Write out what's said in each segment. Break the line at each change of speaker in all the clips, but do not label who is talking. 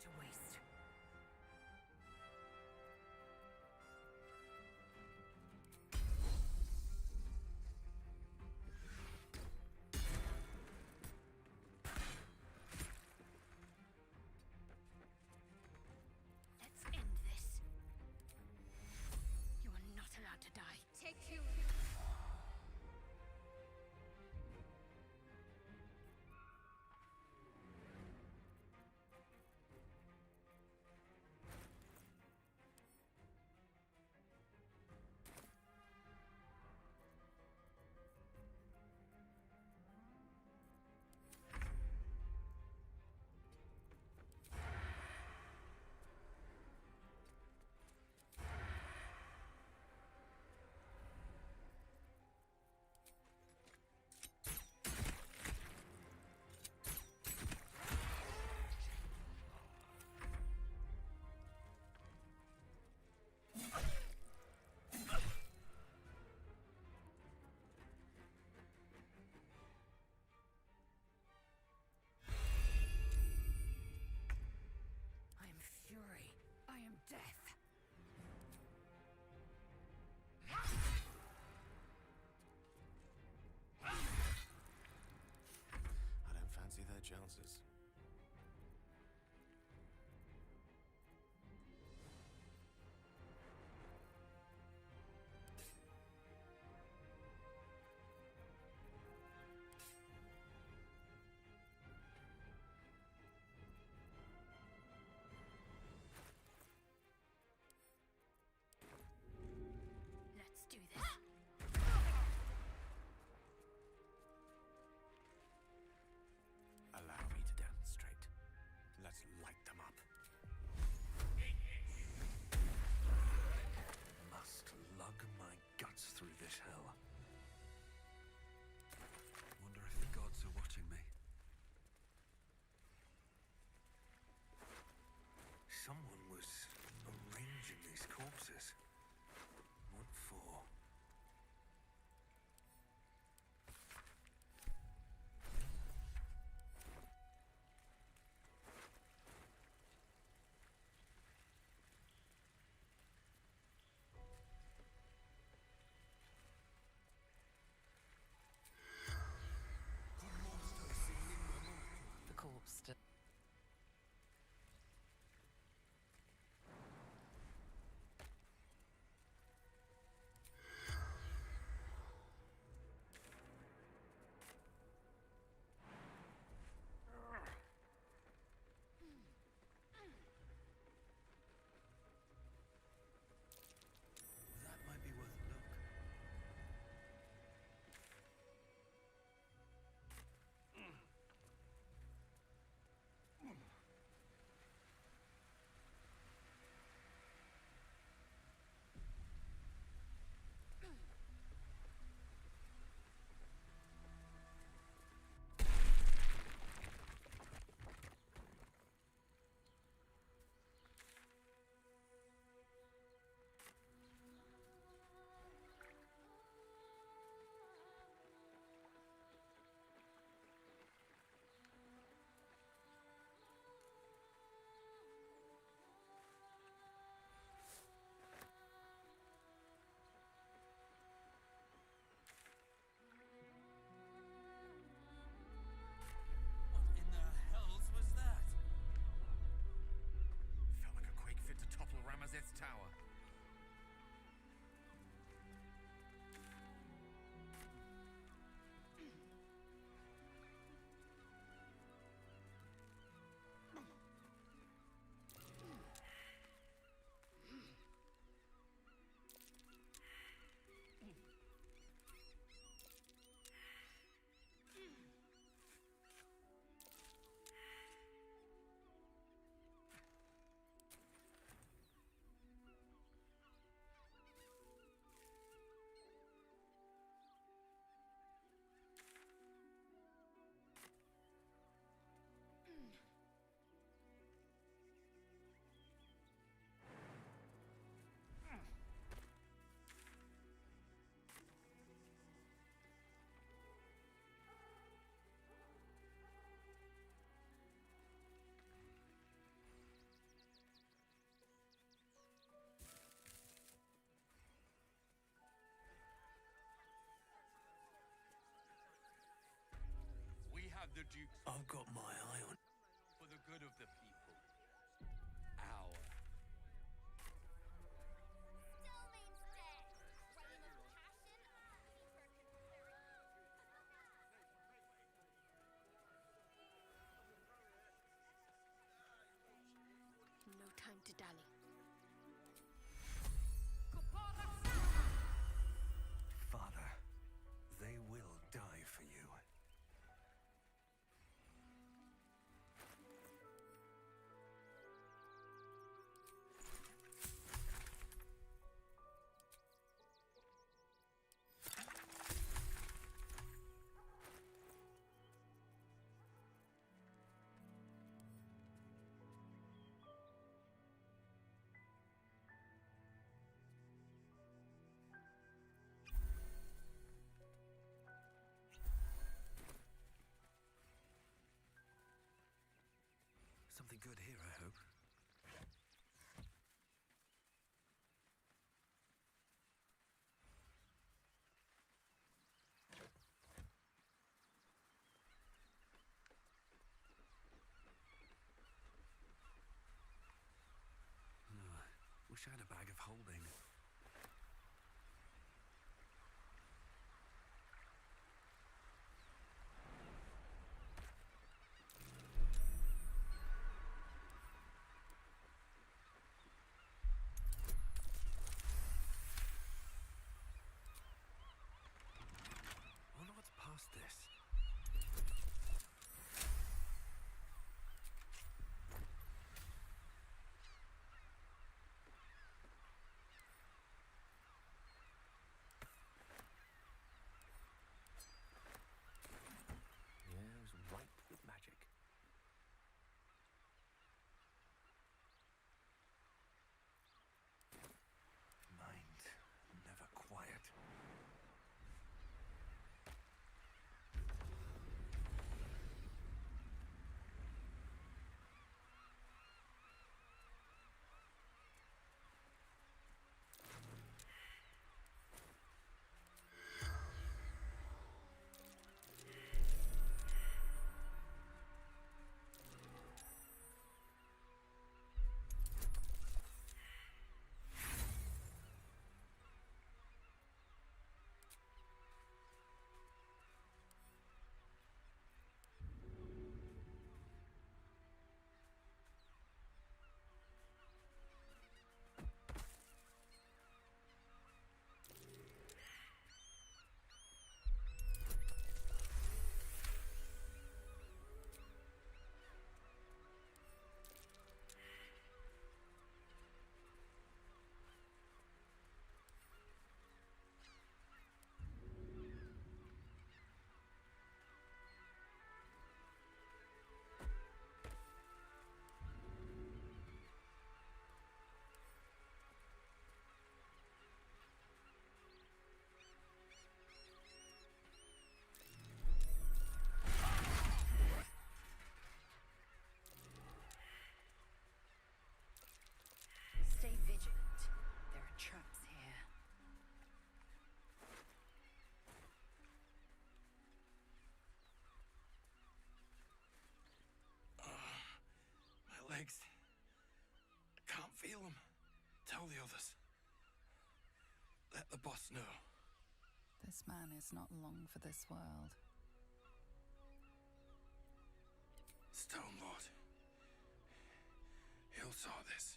to waste.
Let's end this. You are not allowed to die. Take you.
I am fury. I am death.
I don't fancy their chances.
Let's do this.
Allow me to demonstrate. Let's light them up.
Must lug my guts through this hell. Wonder if the gods are watching me. Someone was arranging these corpses. What for?
The corpse still.
That might be worth a look.
What in the hells was that?
Felt like a quake fit to topple Ramazeth's tower.
the Duke's
I've got my eye on.
for the good of the people. Our.
Still means dead. Reign of passion. No time to dally.
Father, they will die for you. Something good here, I hope. Wish I had a bag of holding. I wonder what's past this. Yeah, it was ripe with magic. Mind never quiet.
Stay vigilant. There are traps here.
My legs. I can't feel them. Tell the others. Let the boss know.
This man is not long for this world.
Stone Lord. He'll sort this.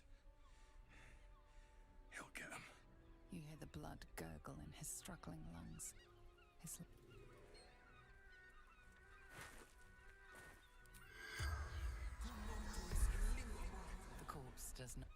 He'll get him.
You hear the blood gurgle in his struggling lungs. His the corpse does not.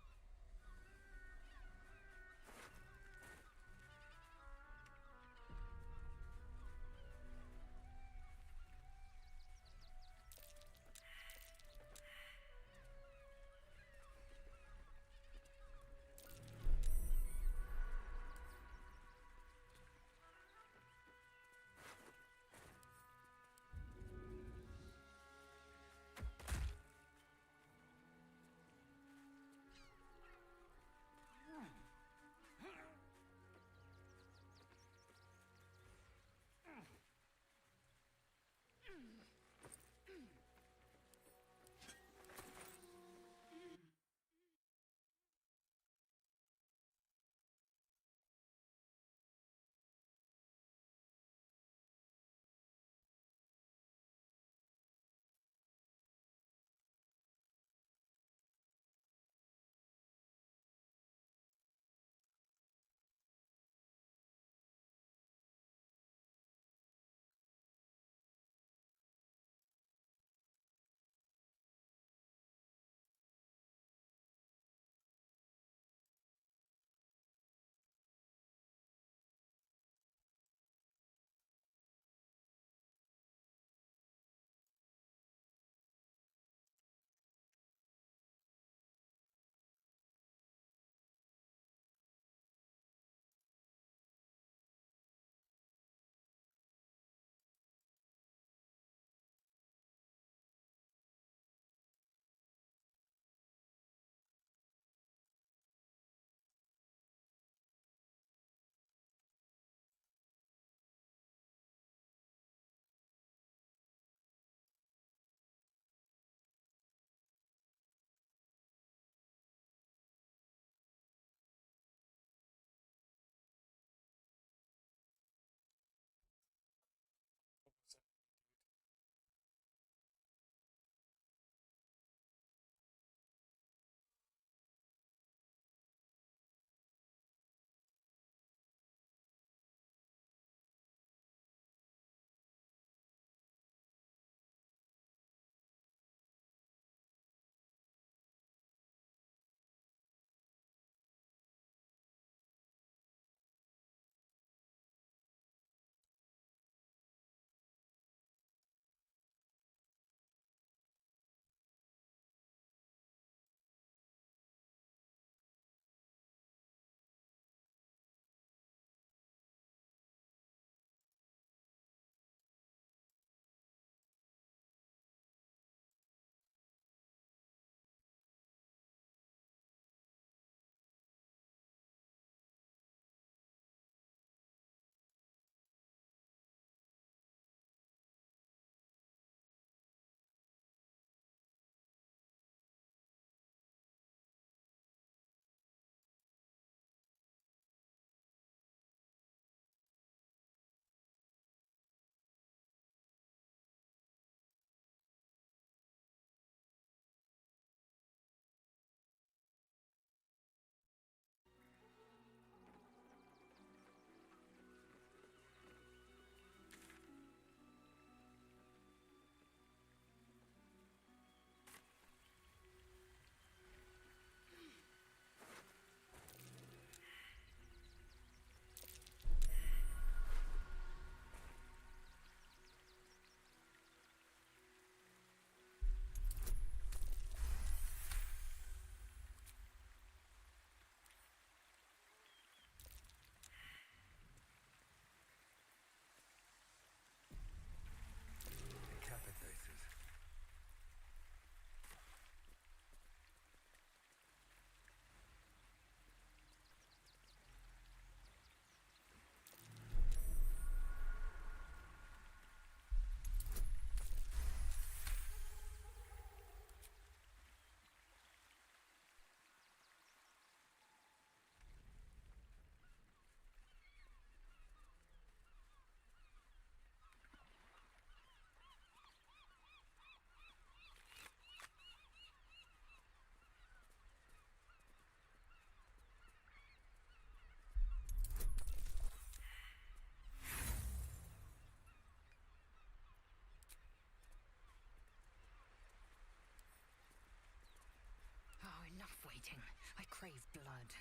crave blood.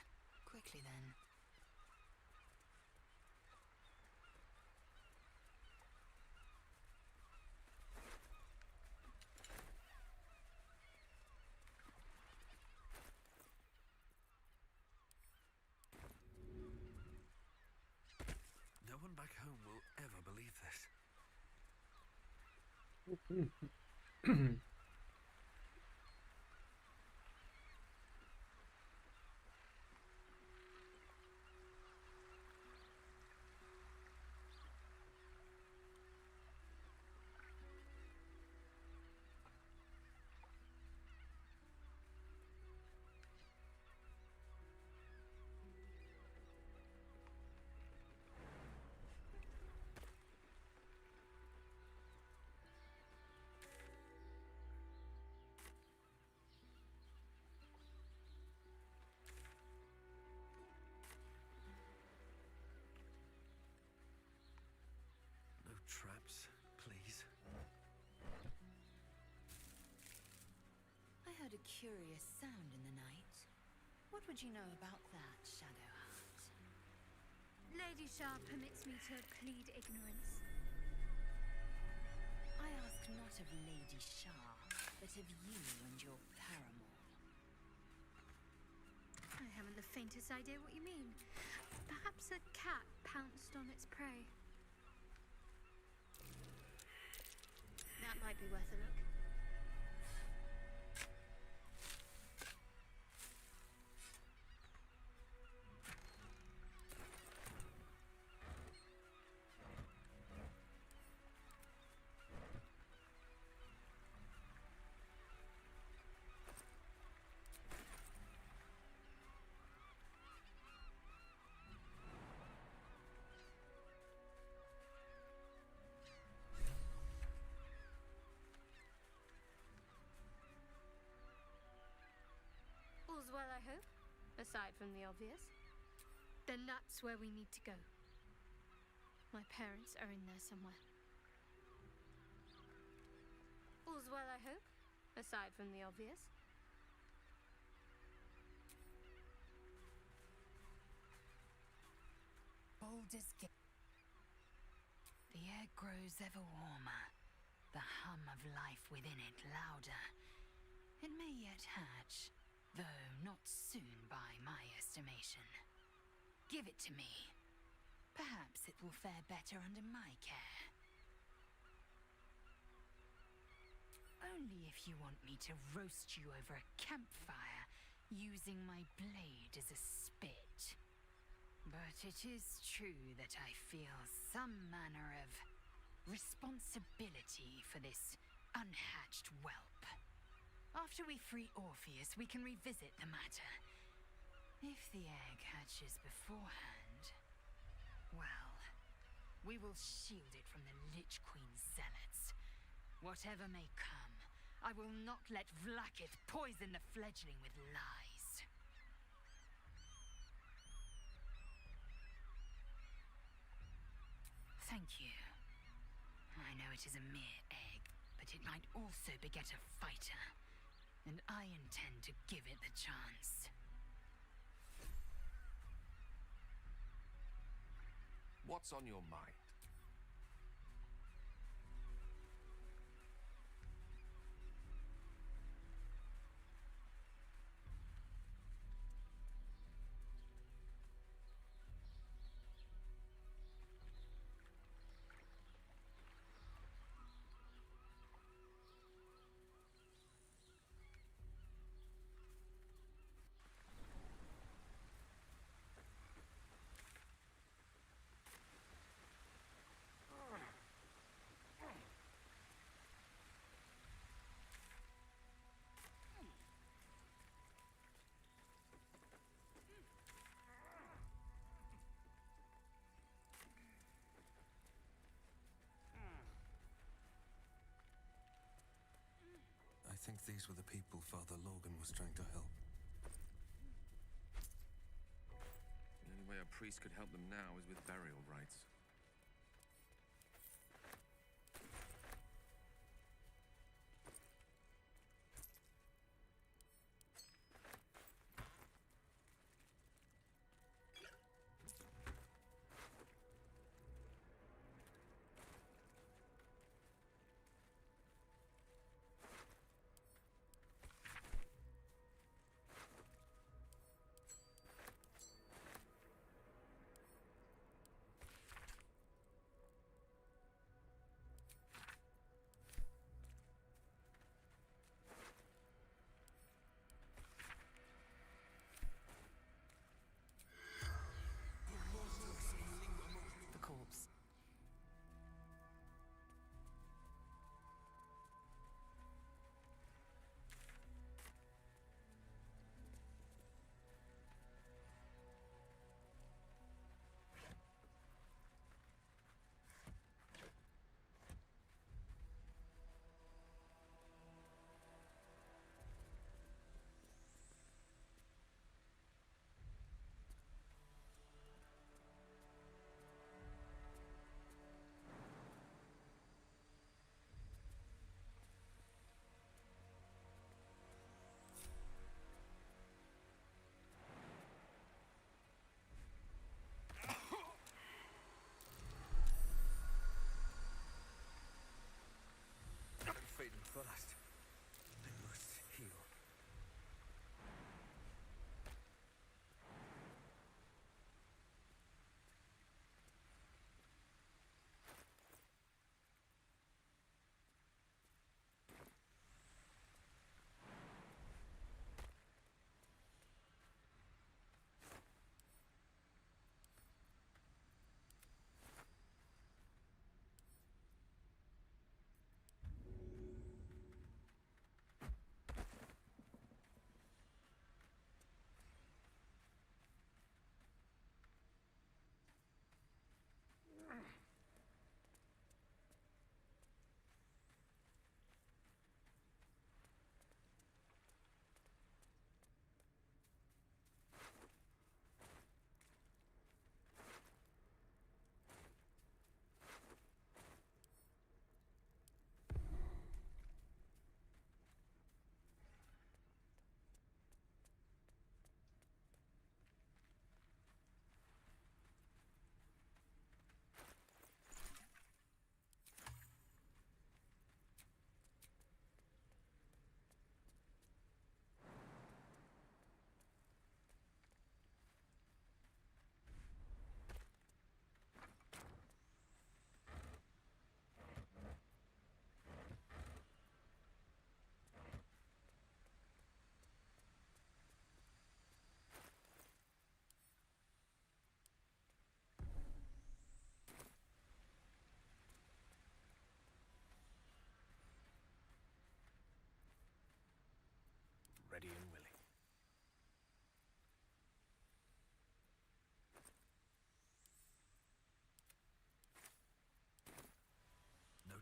Quickly then.
No one back home will ever believe this. No traps, please.
I heard a curious sound in the night. What would you know about that, Shadowheart?
Lady Shah permits me to plead ignorance.
I ask not of Lady Shah, but of you and your paramour.
I haven't the faintest idea what you mean. Perhaps a cat pounced on its prey. That might be worth a look. All's well, I hope, aside from the obvious. Then that's where we need to go. My parents are in there somewhere. All's well, I hope, aside from the obvious.
Baldur's Gate. The air grows ever warmer, the hum of life within it louder. It may yet hatch, though not soon by my estimation. Give it to me. Perhaps it will fare better under my care. Only if you want me to roast you over a campfire, using my blade as a spit. But it is true that I feel some manner of responsibility for this unhatched whelp. After we free Orpheus, we can revisit the matter. If the egg hatches beforehand, well, we will shield it from the Lich Queen's zealots. Whatever may come, I will not let Vlaakith poison the fledgling with lies. Thank you. I know it is a mere egg, but it might also beget a fighter. And I intend to give it the chance.
What's on your mind?
I think these were the people Father Logan was trying to help.
The only way a priest could help them now is with burial rites.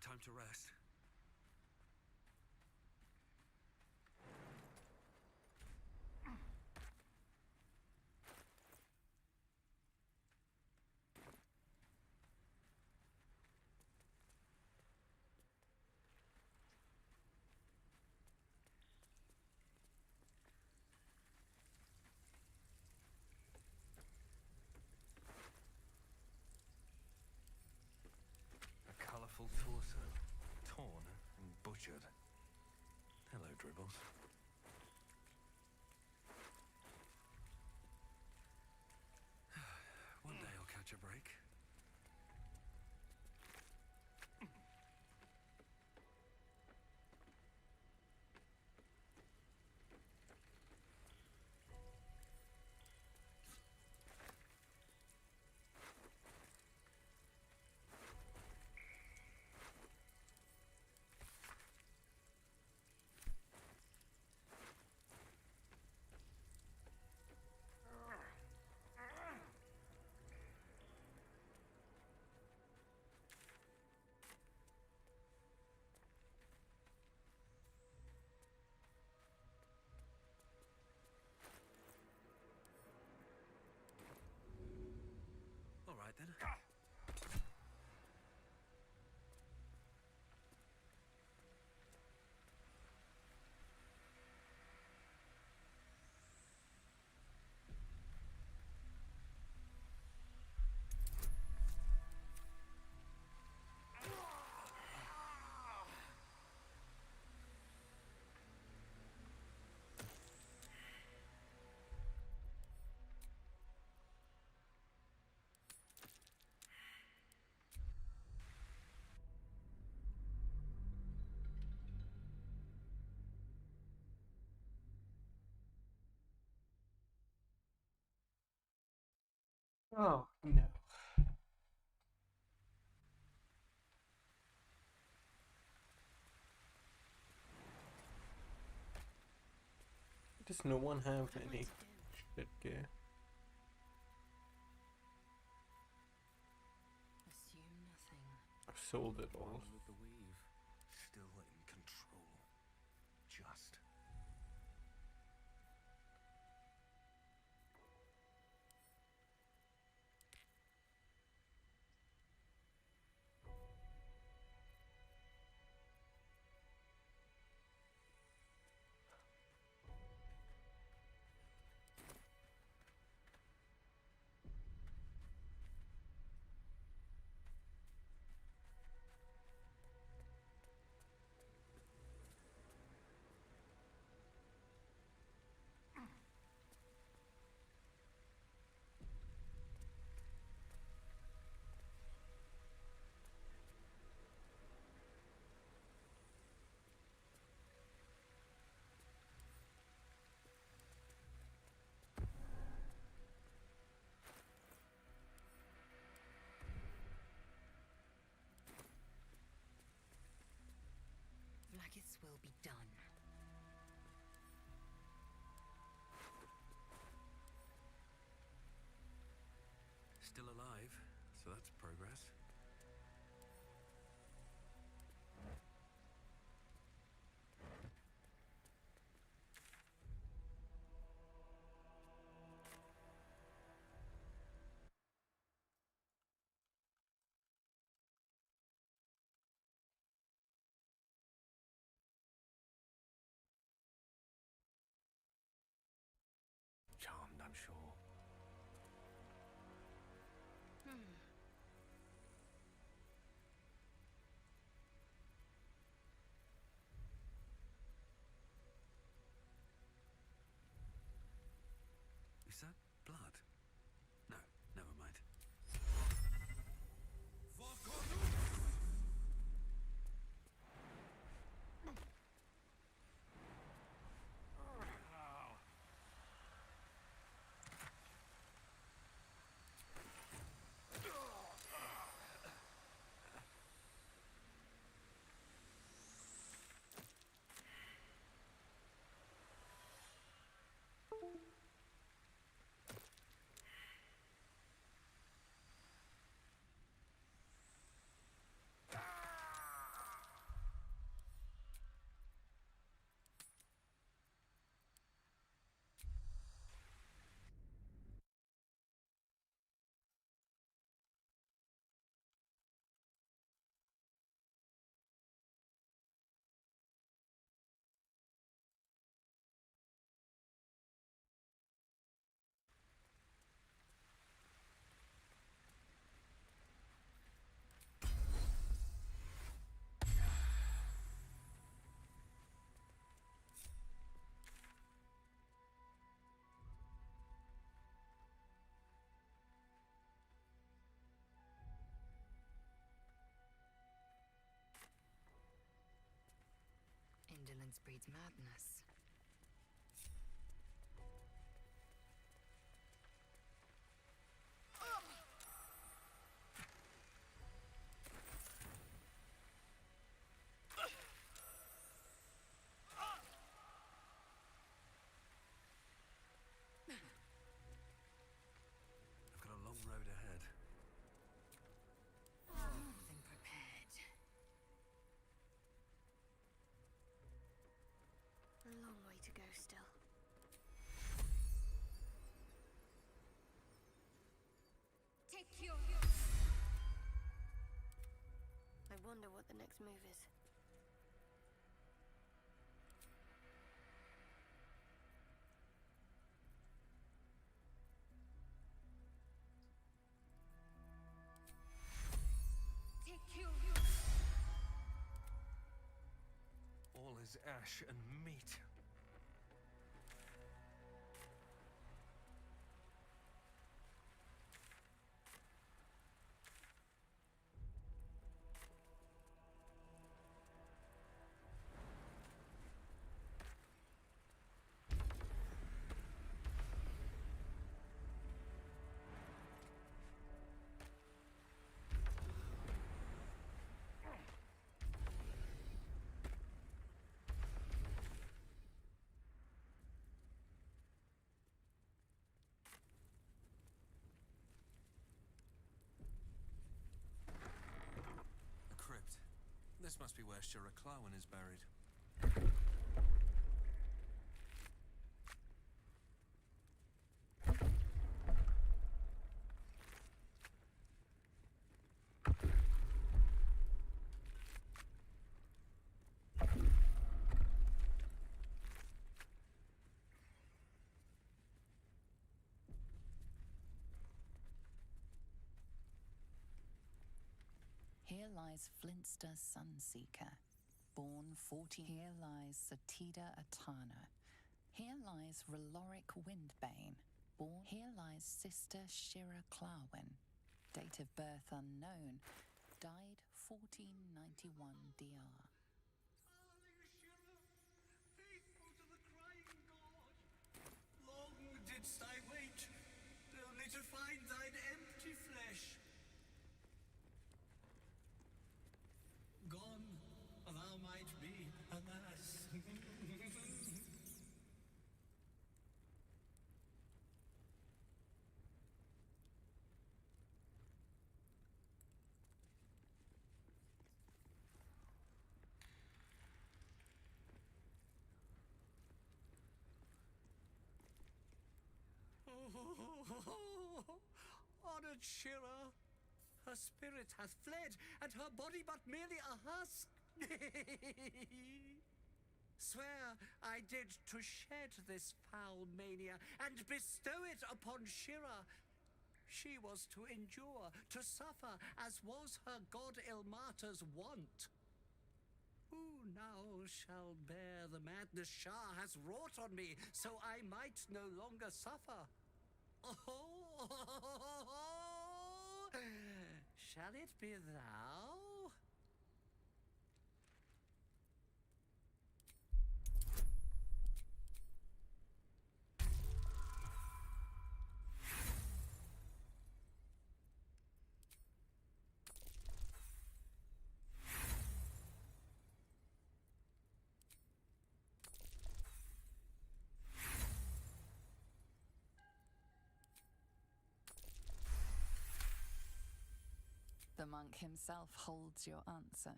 time to rest. A colourful torso, torn and butchered. Hello, Dribbles. One day I'll catch a break. All right then.
Oh, no. Does no one have
What am I
any
to do?
shit gear?
Assume nothing.
I've sold it all.
One with the weave. Still in control. Just.
Vlaakith's will be done.
Still alive, so that's progress. Charmed, I'm sure.
violence breeds madness.
I've got a long road ahead.
More than prepared.
A long way to go still.
Take your...
I wonder what the next move is.
Take your...
All is ash and meat. A crypt. This must be where Shira Clawen is buried.
Here lies Flintster Sunseeker, born 40. Here lies Satida Atana. Here lies Reloric Windbane, born. Here lies Sister Shira Clawen, date of birth unknown, died 1491 DR.
Faithful to the crying god. Long didst I wait, only to find thine empty flesh. Gone, thou might be, alas. Honored Shira, her spirit hath fled, and her body but merely a husk. Swear I did to shed this foul mania and bestow it upon Shira. She was to endure, to suffer, as was her god Ilmata's wont. Who now shall bear the madness Shah has wrought on me, so I might no longer suffer? Oh, shall it be thou?
The monk himself holds your answer.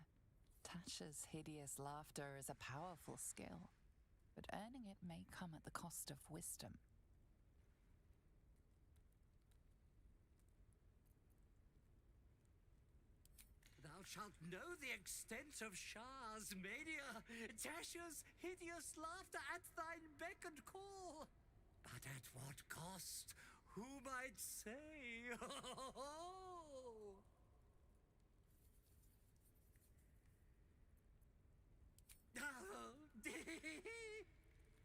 Tasha's hideous laughter is a powerful skill, but earning it may come at the cost of wisdom.
Thou shalt know the extent of Shah's mania, Tasha's hideous laughter at thine beck and call. But at what cost? Who might say?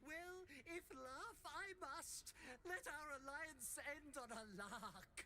Well, if laugh I must, let our alliance end on a lark.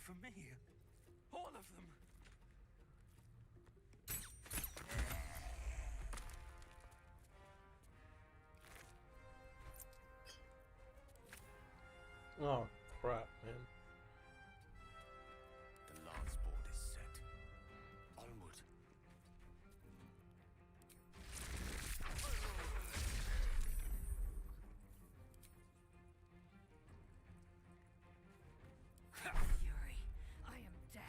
for me. All of them.
Oh, crap, man.
The lance board is set. Onward.
Fury, I am death.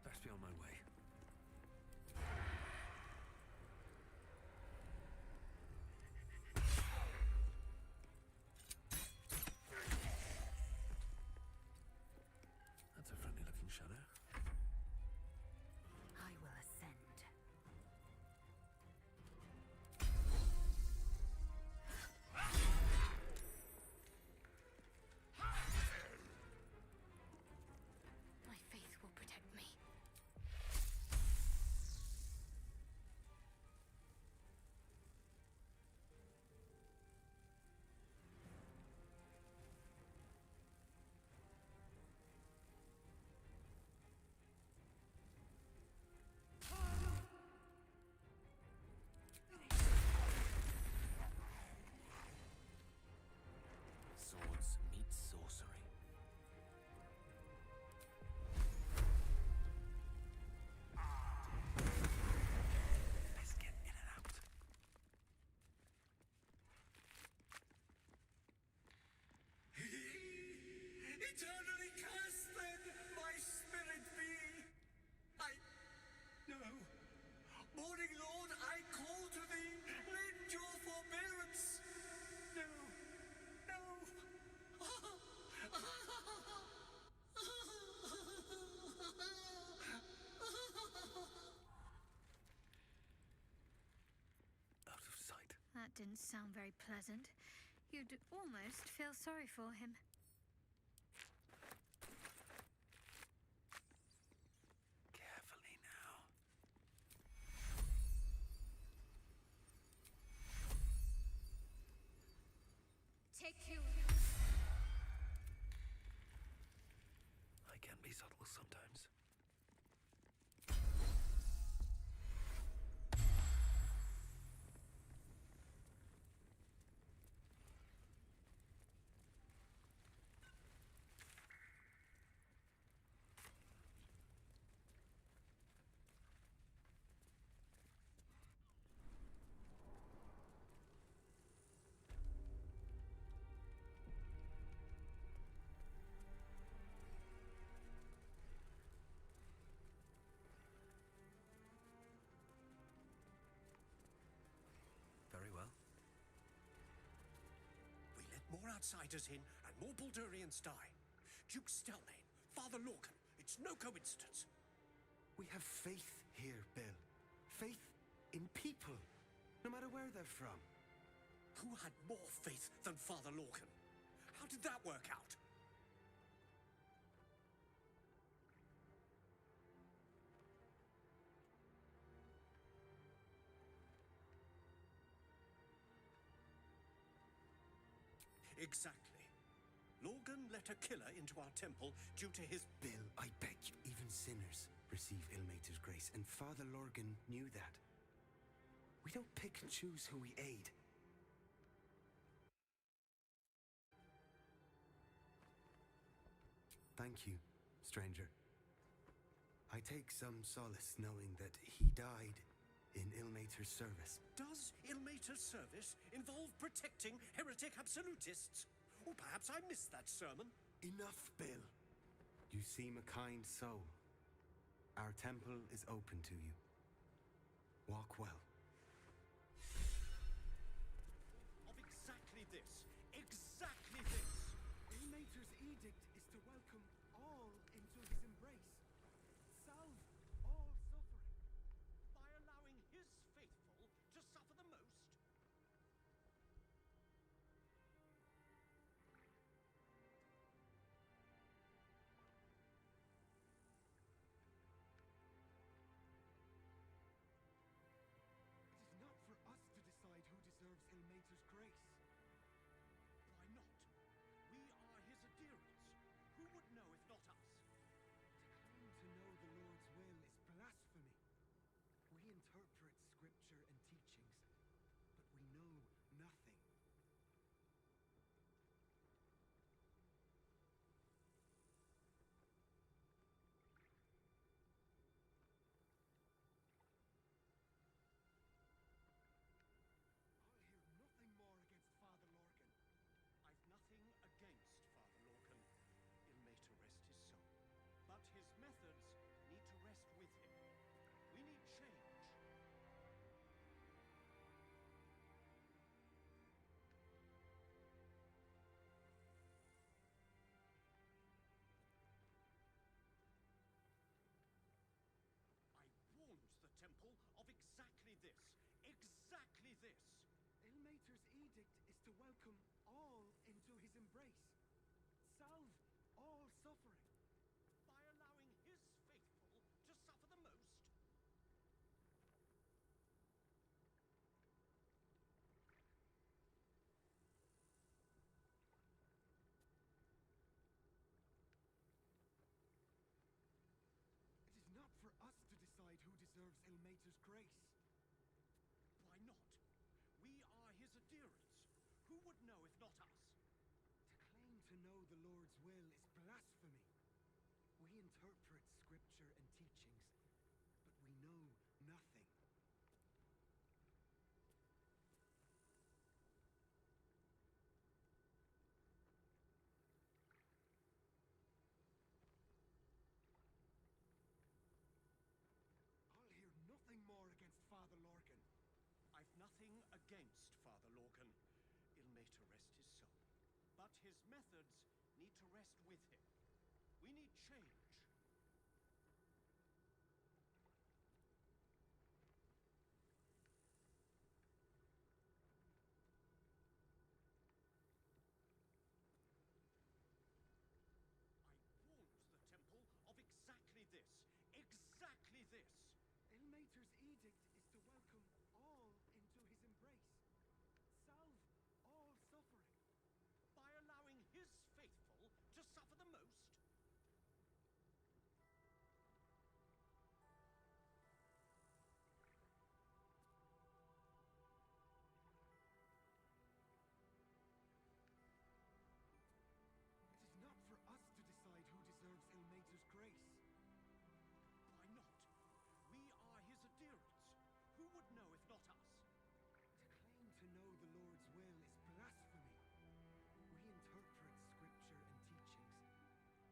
Best be on my way. That's a friendly looking shadow.
I will ascend.
My faith will protect me.
Swords meet sorcery. Best get in and out.
Eternally cursed then, my spirit be. No. Morning Lord, I call to thee, lend your forbearance. No.
Out of sight.
That didn't sound very pleasant. You'd almost feel sorry for him.
Carefully now.
Take you.
I can be subtle sometimes. Very well.
We let more outsiders in and more Baldurians die. Duke Stelmane, Father Lorcan, it's no coincidence.
We have faith here, Bill. Faith in people, no matter where they're from.
Who had more faith than Father Lorcan? How did that work out? Exactly. Lorgan let a killer into our temple due to his...
Bill, I beg you, even sinners receive Ilmater's grace, and Father Lorgan knew that. We don't pick and choose who we aid. Thank you, stranger. I take some solace knowing that he died in Ilmater's service.
Does Ilmater's service involve protecting heretic absolutists? Or perhaps I missed that sermon.
Enough, Bill. You seem a kind soul. Our temple is open to you. Walk well.
Of exactly this. Exactly this.
Ilmater's edict is to welcome all into his embrace. Salve all suffering.
By allowing his faithful to suffer the most?
welcome all into his embrace. Salve all suffering.
By allowing his faithful to suffer the most?
It is not for us to decide who deserves Ilmater's grace.
Why not? We are his adherents. Who would know if not us?
To claim to know the Lord's will is blasphemy. We interpret scripture and teachings, but we know nothing. I'll hear nothing more against Father Lorcan.
I've nothing against Father Lorcan. Ilmater rest his soul. But his methods need to rest with him. We need change. I warned the temple of exactly this. Exactly this.
Ilmater's edict is to welcome all into his embrace. Salve all suffering.
By allowing his faithful to suffer the most?
It is not for us to decide who deserves Ilmater's grace.
Why not? We are his adherents. Who would know if not us?
To claim to know the Lord's will is blasphemy. We interpret scripture and teachings,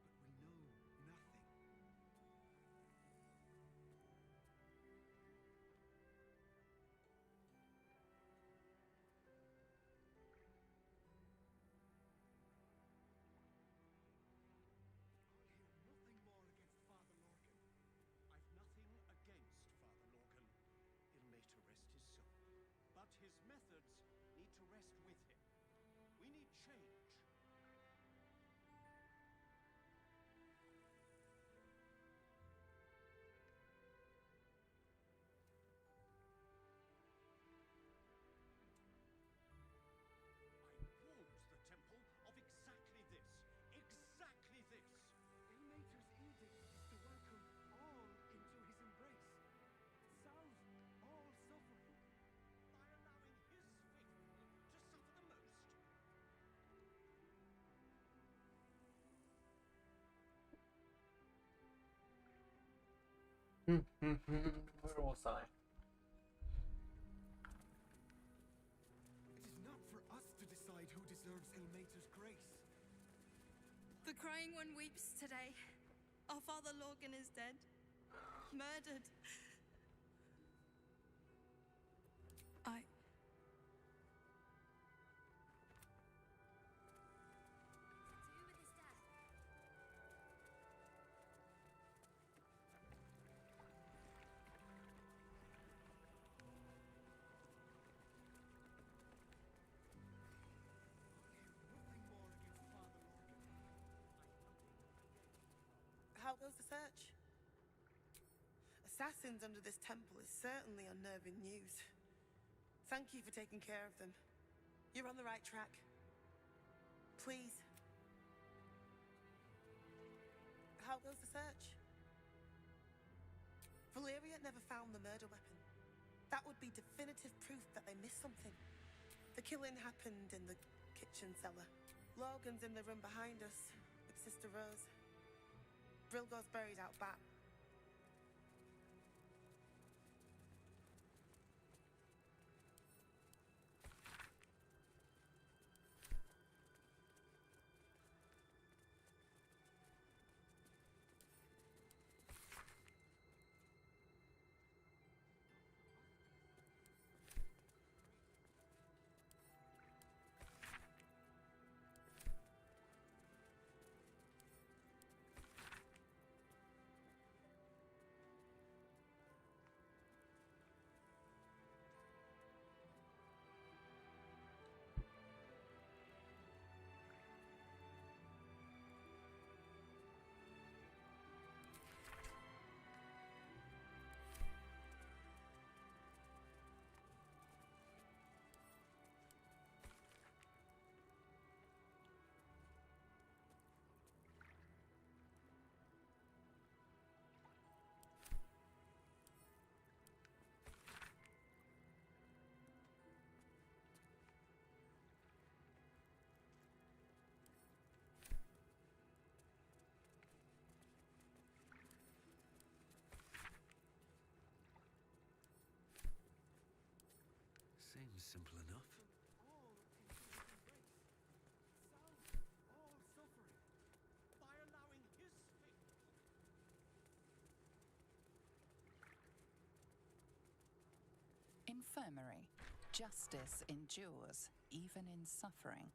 but we know nothing. I'll hear nothing more against Father Lorcan.
I've nothing against Father Lorcan. Ilmater rest his soul. But his methods need to rest with him. We need change. I warned the temple of exactly this. Exactly this.
Ilmater's edict is to welcome all into his embrace. Salve all suffering.
By allowing his faithful to suffer the most?
Where was I?
It is not for us to decide who deserves Ilmater's grace.
The crying one weeps today. Our father Lorcan is dead. Murdered. I...
Nothing more against Father Lorcan.
How goes the search? Assassins under this temple is certainly unnerving news. Thank you for taking care of them. You're on the right track. Please. How goes the search? Valeria never found the murder weapon. That would be definitive proof that they missed something. The killing happened in the kitchen cellar. Logan's in the room behind us with Sister Rose. Brilgo's buried out back.
Seems simple enough.
All into his embrace. Salve all suffering by allowing his fate.
Infirmary. Justice endures, even in suffering.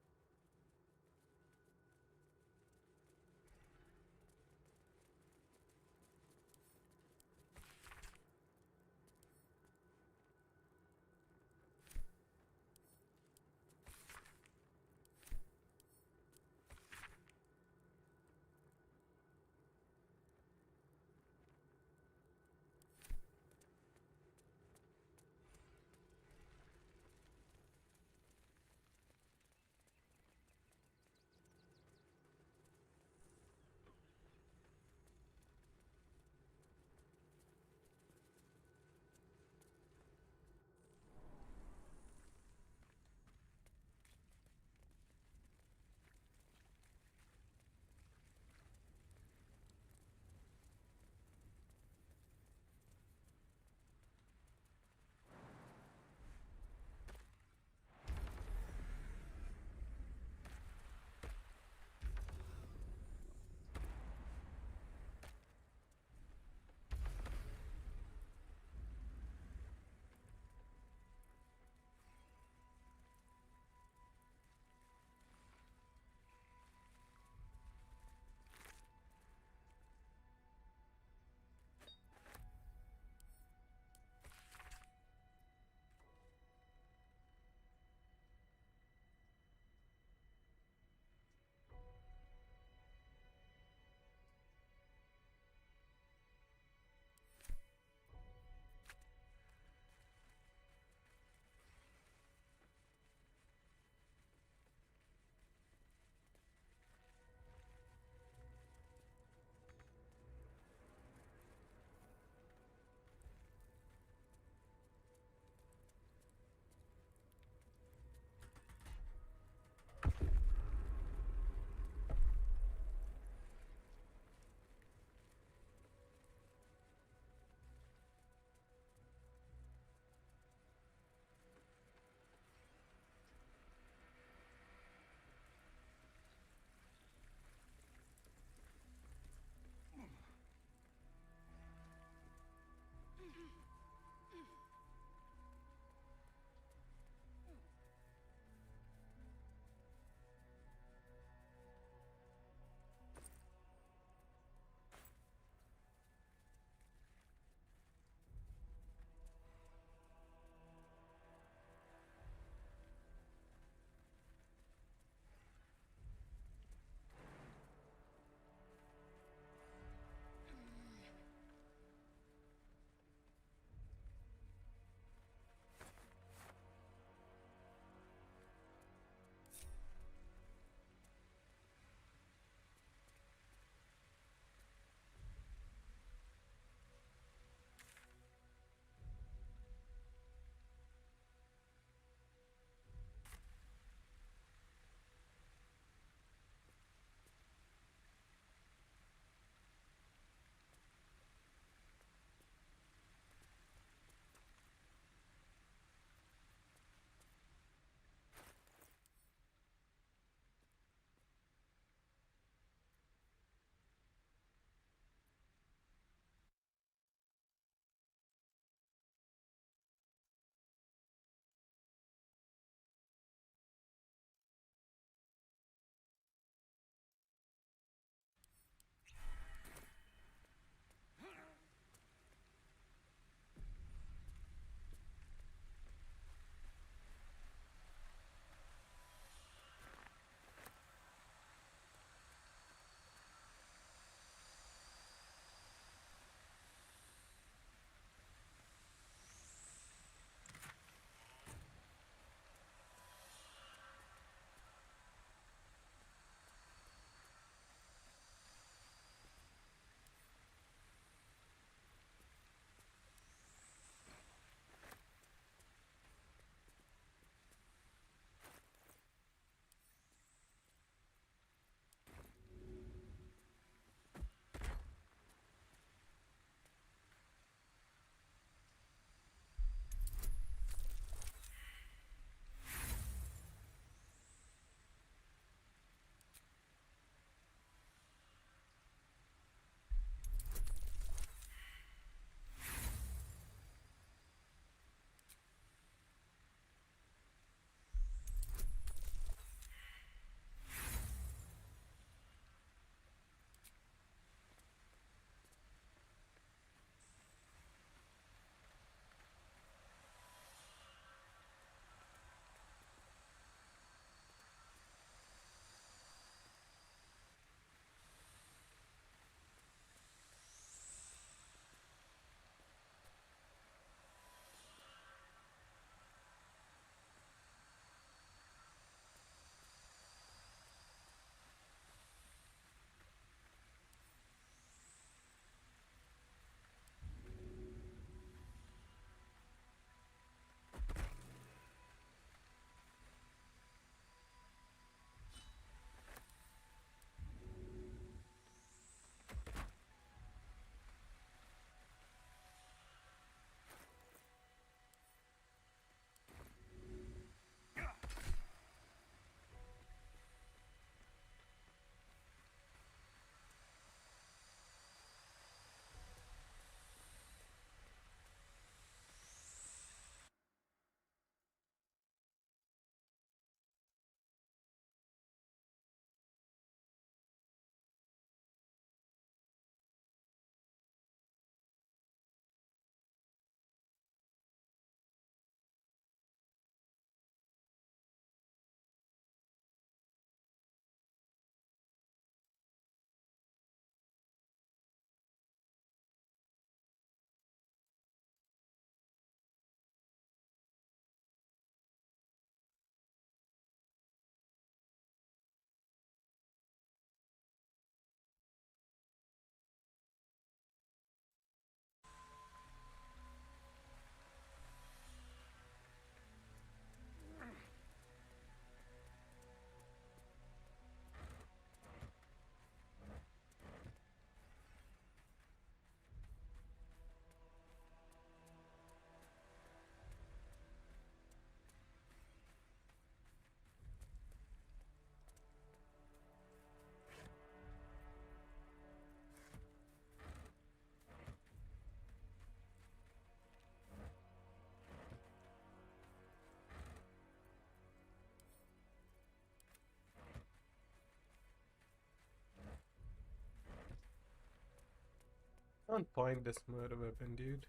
Can't find this murder weapon, dude.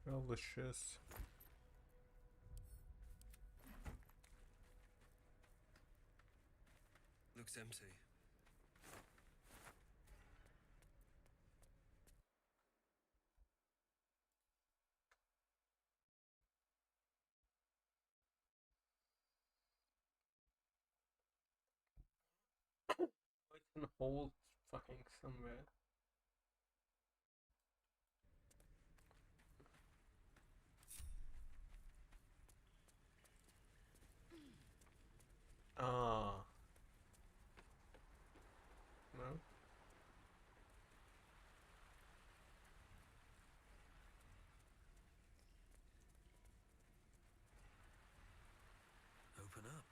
Delicious.
Looks empty.
It's in a hole fucking somewhere. Ah. No?
Open up.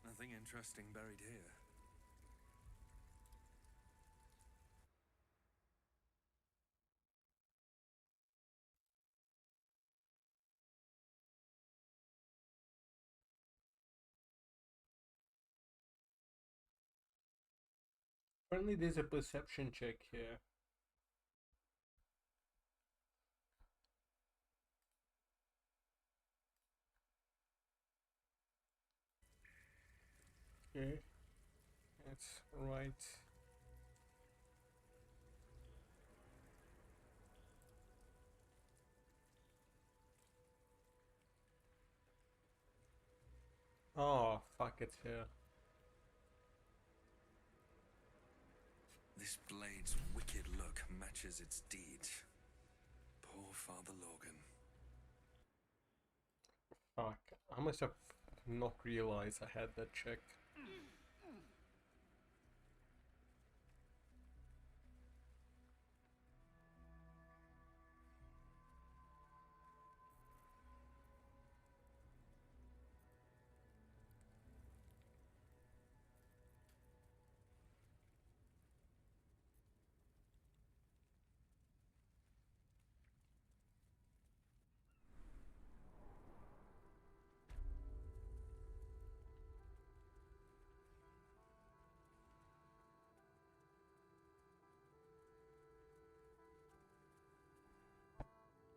Nothing interesting buried here.
Apparently there's a perception check here. Okay. That's right. Oh, fuck, it's here.
This blade's wicked look matches its deed. Poor Father Logan.
Fuck, I must have not realized I had that check.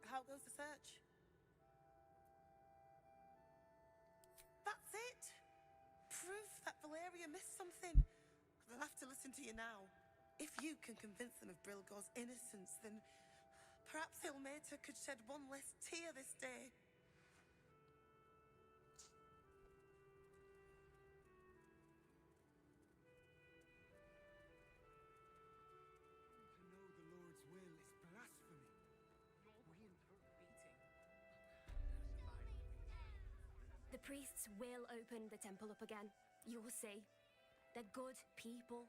How goes the search? That's it! Proof that Valeria missed something. They'll have to listen to you now. If you can convince them of Brilgor's innocence, then perhaps Ilmater could shed one less tear this day.
To know the Lord's will is blasphemy. We interpret
The priests will open the temple up again. You'll see. They're good people.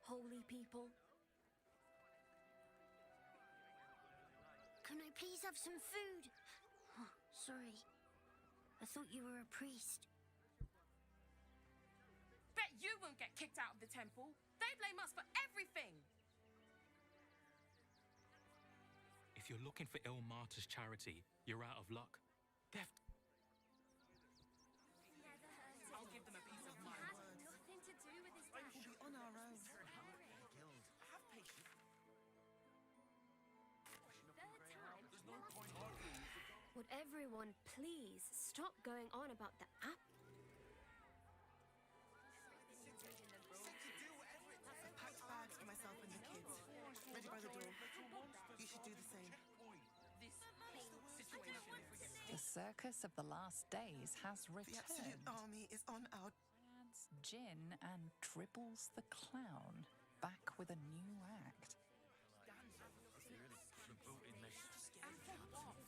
Holy people.
Can I please have some food?
Sorry. I thought you were a priest.
Bet you won't get kicked out of the temple. They blame us for everything.
If you're looking for Ilmater's charity, you're out of luck.
I'll give them a piece of mind.
Nothing to do with his
We'll be on our own.
Would everyone please stop going on about the app?
Packed bags for myself and the kids. Ready by the door. You should do the same.
The circus of the last days has
The Absolute
returned.
Army is on our...
Adds Jin and Dribbles the Clown back with a new act.
And for what?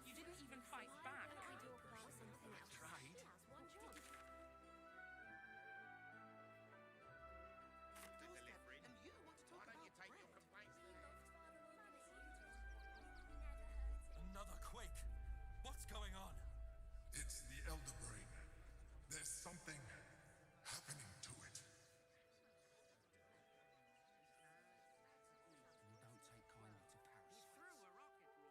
You didn't even fight back.
Another quake. What's going on?
It's the Elder Brain. There's something happening to it.
You don't take kindly to parasites.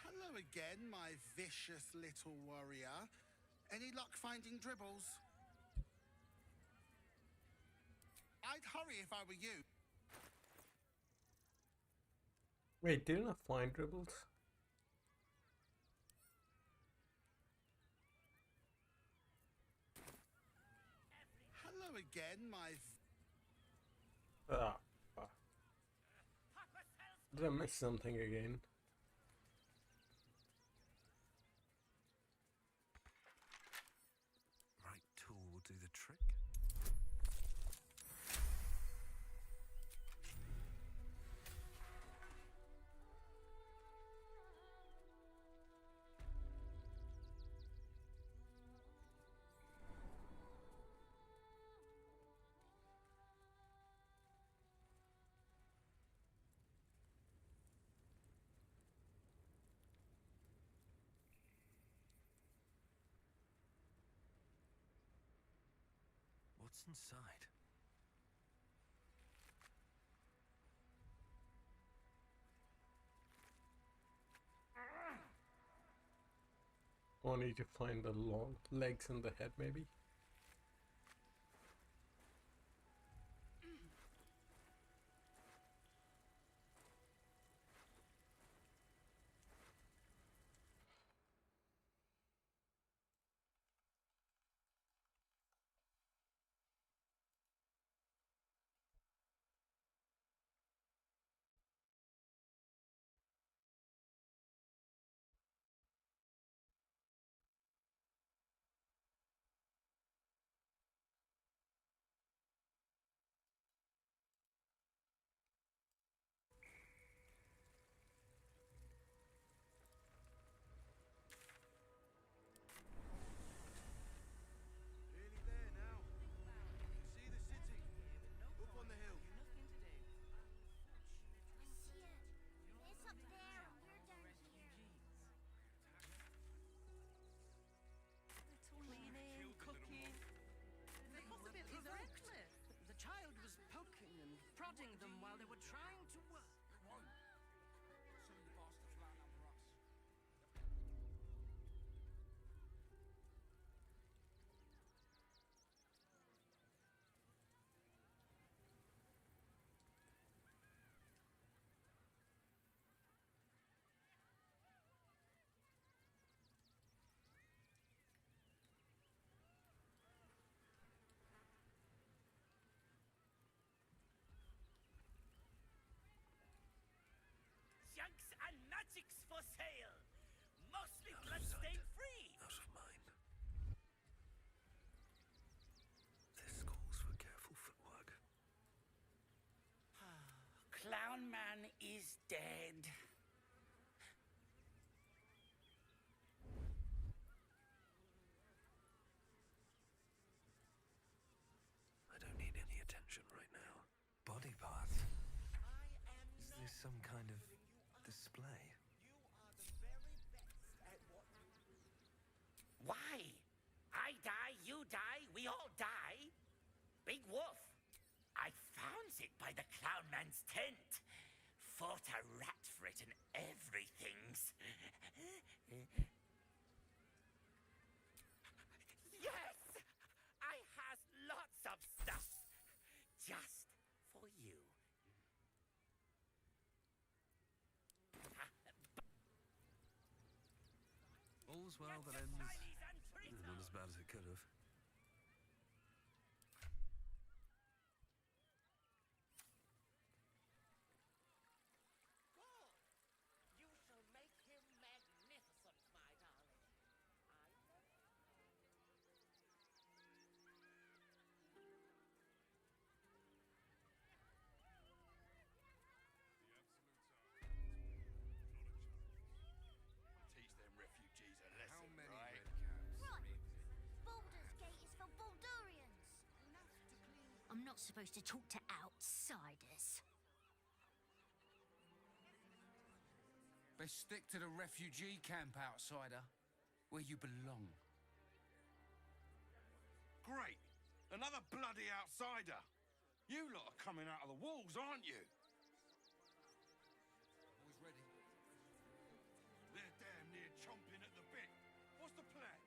Hello again, my vicious little warrior. Any luck finding Dribbles? I'd hurry if I were you.
Wait, didn't I find Dribbles?
Hello again, my...
Ah, fuck. Did I miss something again?
Right tool will do the trick. What's inside?
I need to find the long legs and the head, maybe.
Nearly there now. You see the city? Up on the hill.
See it. It's up there. We're down here.
Cleaning, cooking. The possibilities are endless. The child was poking and prodding them while they were trying to work.
Soon the bastards line under us.
Junks and magics for sale. Mostly bloodstain free.
Out of mind. This calls for careful footwork.
Clown Man is dead.
I don't need any attention right now. Body parts? Is this some kind of display?
Why? I die, you die, we all die. Big Wolf, I found it by the Clown Man's tent. Fought a rat for it and everything's. Yes! I has lots of stuff. Just for you.
All's well that ends. Not as bad as it could have.
You shall make him magnificent, my darling.
Teach them refugees a lesson.
How many
right?
red caps?
Right. Baldur's Gate is for Baldurians. I'm not supposed to talk to outsiders.
Best stick to the refugee camp, outsider, where you belong.
Great! Another bloody outsider! You lot are coming out of the walls, aren't you?
Always ready.
They're damn near chomping at the bit. What's the plan?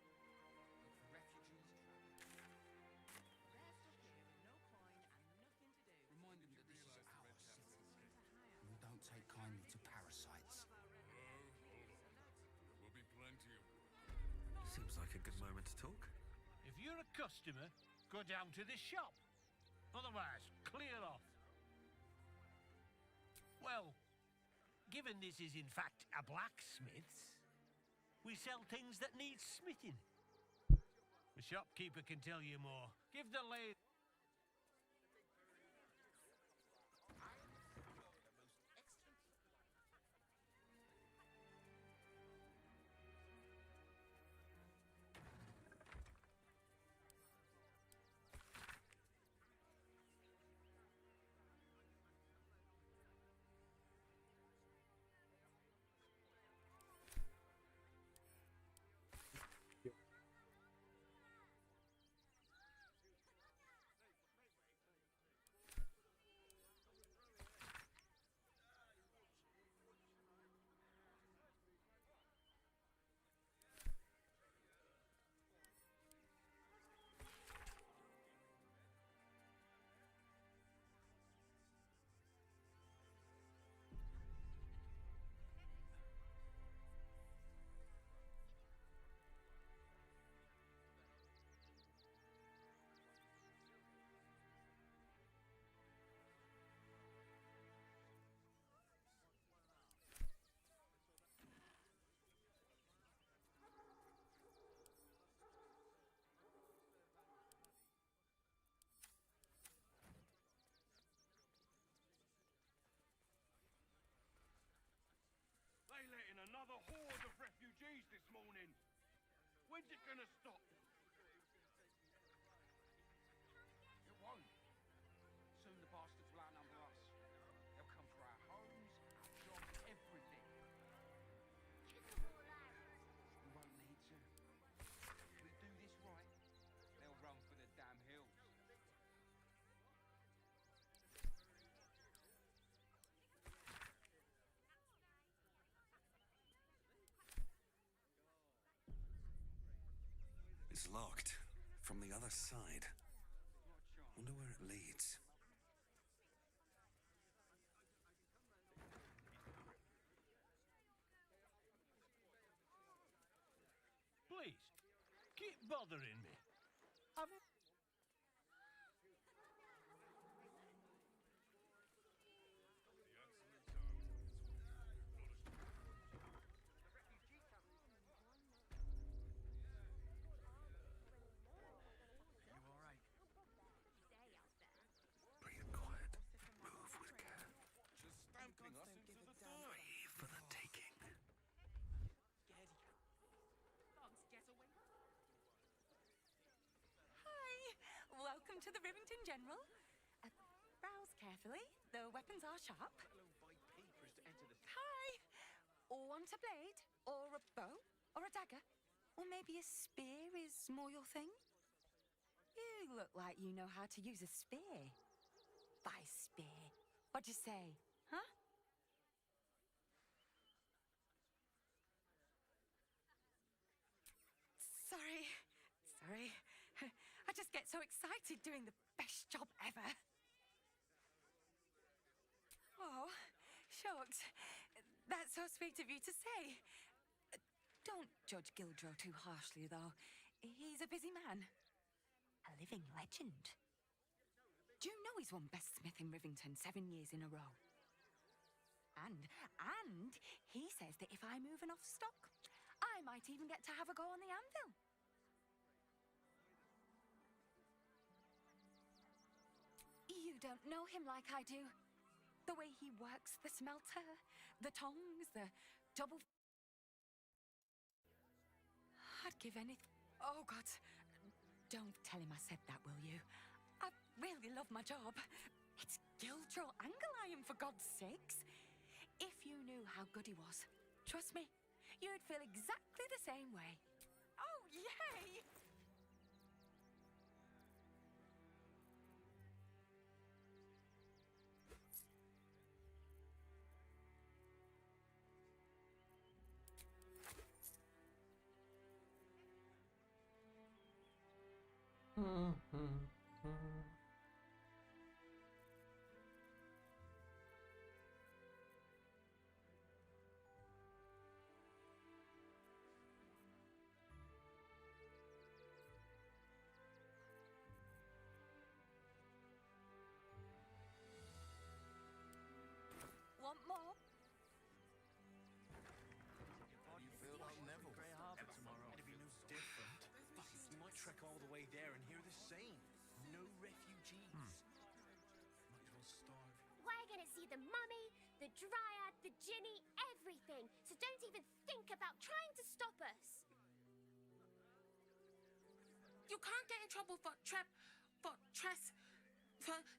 Remind them that this is our city. And we don't take kindly to parasites.
There'll be plenty of work.
Seems like a good moment to talk.
If you're a customer, go down to the shop. Otherwise, clear off. Well, given this is in fact a blacksmith's, we sell things that need smithing. The shopkeeper can tell you more. Give the lady...
They let in another horde of refugees this morning. When's it gonna stop?
It won't. Soon the bastards will outnumber us. They'll come for our homes, our jobs, everything. We won't need to. If we do this right, they'll run for the damn hills.
It's locked. From the other side. Wonder where it leads.
Please, keep bothering me. I've...
Breathe quiet. Move with care.
Just stand
to the Rivington General. Browse carefully. The weapons are sharp. Hi! Want a blade? Or a bow? Or a dagger? Or maybe a spear is more your thing? You look like you know how to use a spear. By spear. What'd you say? Huh? Sorry. I just get so excited doing the best job ever. Oh, shucks. That's so sweet of you to say. Don't judge Gildro too harshly, though. He's a busy man. A living legend. Do you know he's won Best Smith in Rivington 7 years in a row? And he says that if I move enough stock, I might even get to have a go on the anvil. You don't know him like I do. The way he works the smelter, the tongs, the double... I'd give anything... Oh, God. Don't tell him I said that, will you? I really love my job. It's Gildro Angelion, for God's sakes. If you knew how good he was, trust me, you'd feel exactly the same way. Oh, yay! Want more?
You feel like Neville.
Tomorrow. It'll be no different. We might trek all the way there and hear the same. No refugees. Might as well starve.
We're gonna see the mummy, the dryad, the ginny, everything. So don't even think about trying to stop us.
You can't get in trouble for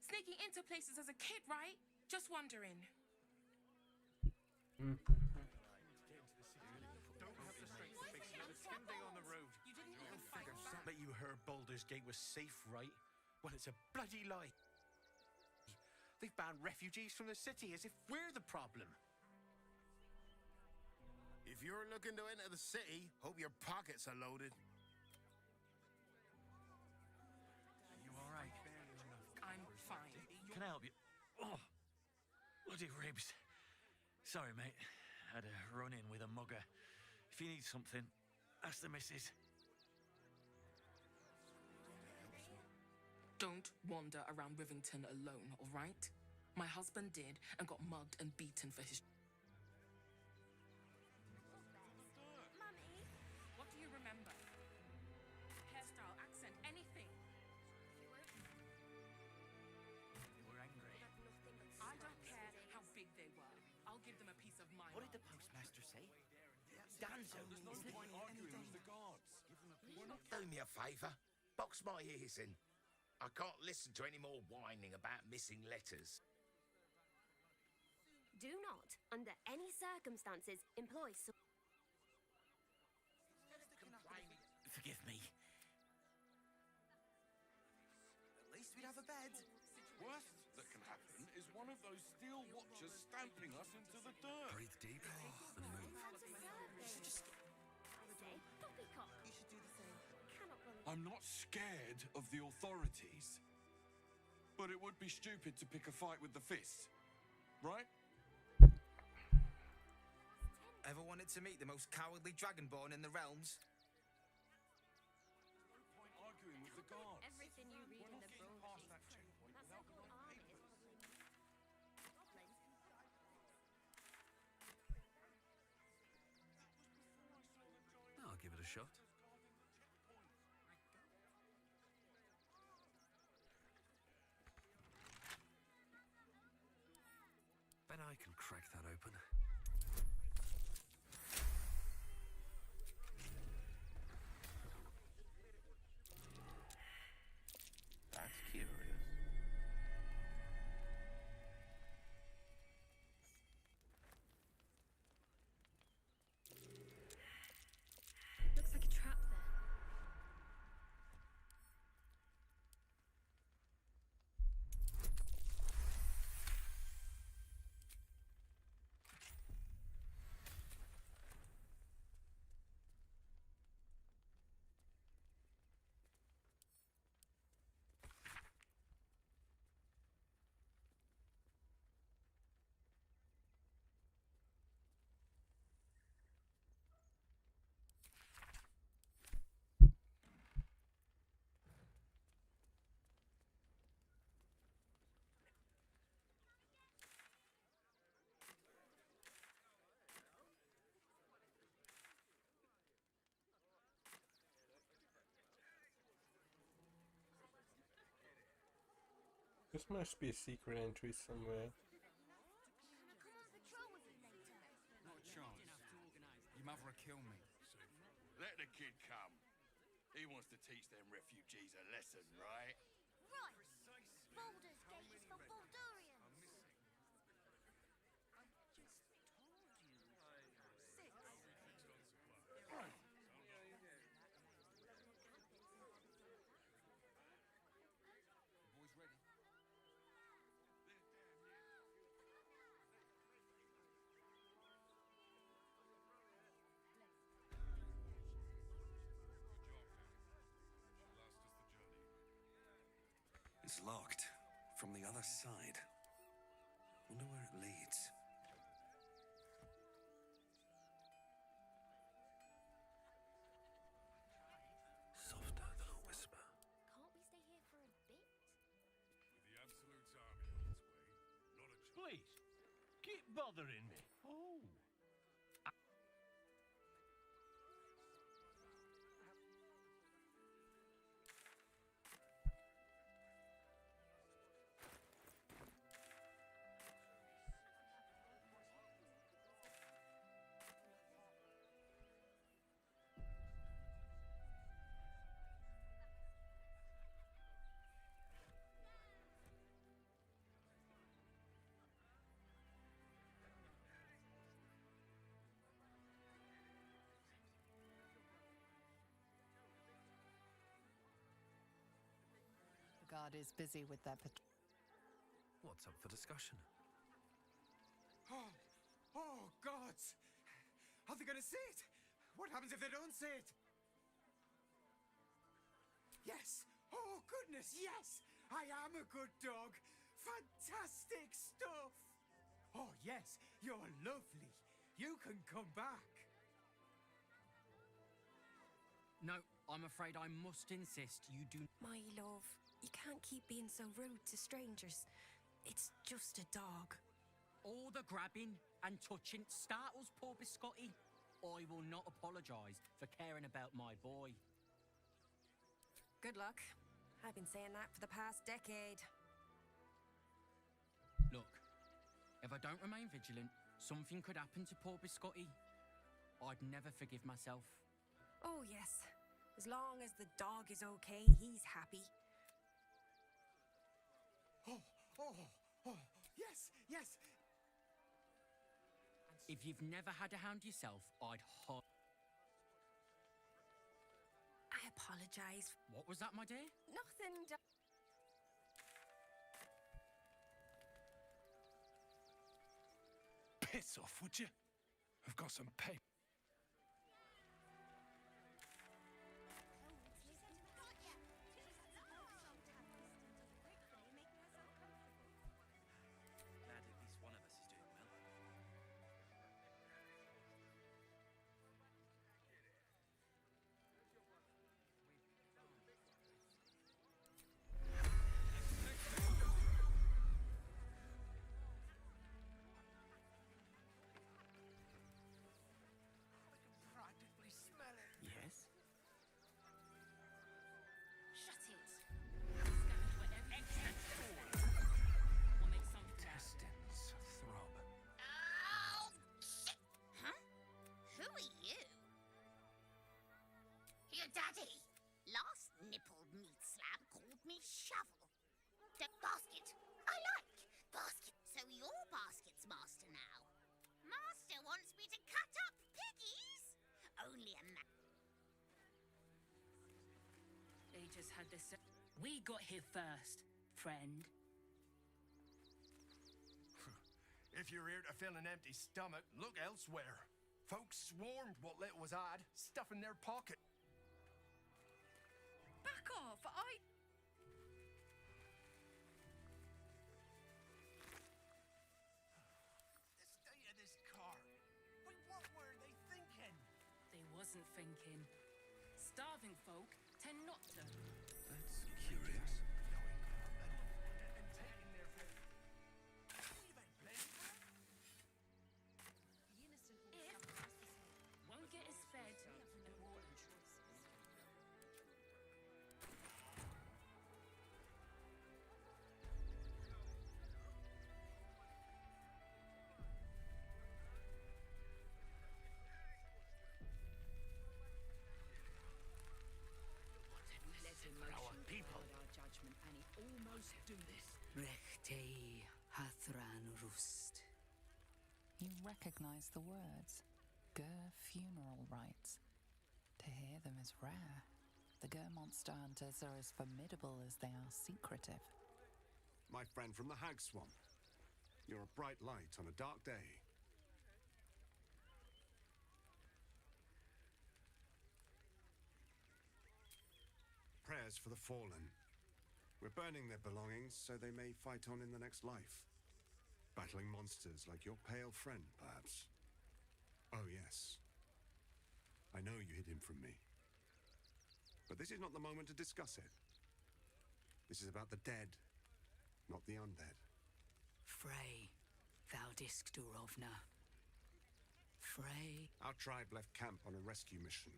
sneaking into places as a kid, right? Just wondering.
Don't have the strength to face another 10 day on the road.
You didn't even fight back.
Bet you heard Baldur's Gate was safe, right? Well, it's a bloody lie. They've banned refugees from the city as if we're the problem.
If you're looking to enter the city, hope your pockets are loaded.
You all right?
I'm fine.
Can I help you? Oh, bloody ribs. Sorry, mate. Had a run-in with a mugger. If you need something, ask the missus.
Don't wander around Rivington alone, all right? My husband did and got mugged and beaten for his...
Mummy?
What do you remember? Hairstyle, accent, anything?
They were angry.
I don't care how big they were. I'll give them a piece of my
What did the postmaster say? Danzo,
There's no point arguing with the guards.
do me a favour. Box my ears in. I can't listen to any more whining about missing letters.
Do not, under any circumstances, employ so...
Forgive me.
At least we'd have a bed. Worst that can happen is one of those steel watchers stamping us into the dirt.
Breathe deep and move.
I say, poppycock.
You should do the same.
Cannot believe...
I'm not scared of the authorities, but it would be stupid to pick a fight with the fists, right?
Ever wanted to meet the most cowardly dragonborn in the realms?
Arguing with the guards.
Everything you read in the broadsheet. That's their whole army.
I'll give it a shot. Bet I can crack that open.
That's cute.
This must be a secret entry somewhere.
Not a chance. Your mother will kill me.
Let the kid come. He wants to teach them refugees a lesson, right?
Right. Baldur's Gate is for Baldurians.
Boys ready?
It's locked from the other side. Wonder where it leads. Softer than a whisper.
Can't we stay here for a bit?
With the Absolute's army on its way, not a chance.
Please, keep bothering me. Oh.
The guard is busy with their
What's up for discussion?
Oh, gods! Are they gonna see it? What happens if they don't see it? Yes! Oh, goodness, yes! I am a good dog! Fantastic stuff! Oh, yes, you're lovely. You can come back.
No, I'm afraid I must insist you do.
My love, you can't keep being so rude to strangers. It's just a dog.
All the grabbing and touching startles poor Biscotti. I will not apologise for caring about my boy.
Good luck. I've been saying that for the past decade.
Look, if I don't remain vigilant, something could happen to poor Biscotti. I'd never forgive myself.
Oh, yes. As long as the dog is okay, he's happy.
Oh, yes, yes.
If you've never had a hound yourself, I'd
I apologise.
What was that, my dear?
Nothing.
Piss off, would you? I've got some paper.
Glad at least one of us is doing well.
Practically smell it.
Yes?
Shut it. Scavenge whatever you can. We'll make some
Intestines throb.
Oh, shit! Huh? Who are you? Your daddy. Last nippled meat slab called me shovel. The basket. I like basket. So you're basket's master now. Master wants me to cut up piggies. Only a man.
They just had this. We got here first, friend.
If you're here to fill an empty stomach, look elsewhere. Folks swarmed what little was odd, stuff in their pocket.
Back off!
The state of this car. Wait, what were they thinking?
They wasn't thinking. Starving folk tend not to.
That's curious.
And taking their food. We've had plenty.
Won't get us fed and water. almost do this.
Rechtei Hathran Rust.
You recognize the words. Gur funeral rites. To hear them is rare. The Gur monster hunters are as formidable as they are secretive.
My friend from the Hag Swamp. You're a bright light on a dark day. Prayers for the fallen. We're burning their belongings so they may fight on in the next life. Battling monsters like your pale friend, perhaps. Oh, yes. I know you hid him from me. But this is not the moment to discuss it. This is about the dead, not the undead.
Frey, Valdisk Durovna. Frey.
Our tribe left camp on a rescue mission.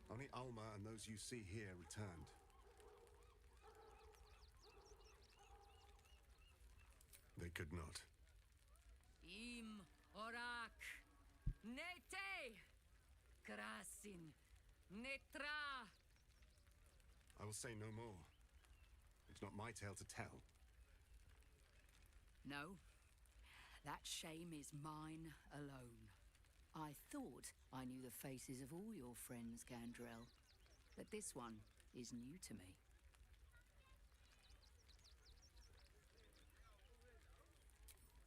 Only Alma and those you see here returned. They could not.
Im Orak. Nete. Krasin. Netra.
I will say no more. It's not my tale to tell.
No. That shame is mine alone. I thought I knew the faces of all your friends, Gandrel, but this one is new to me.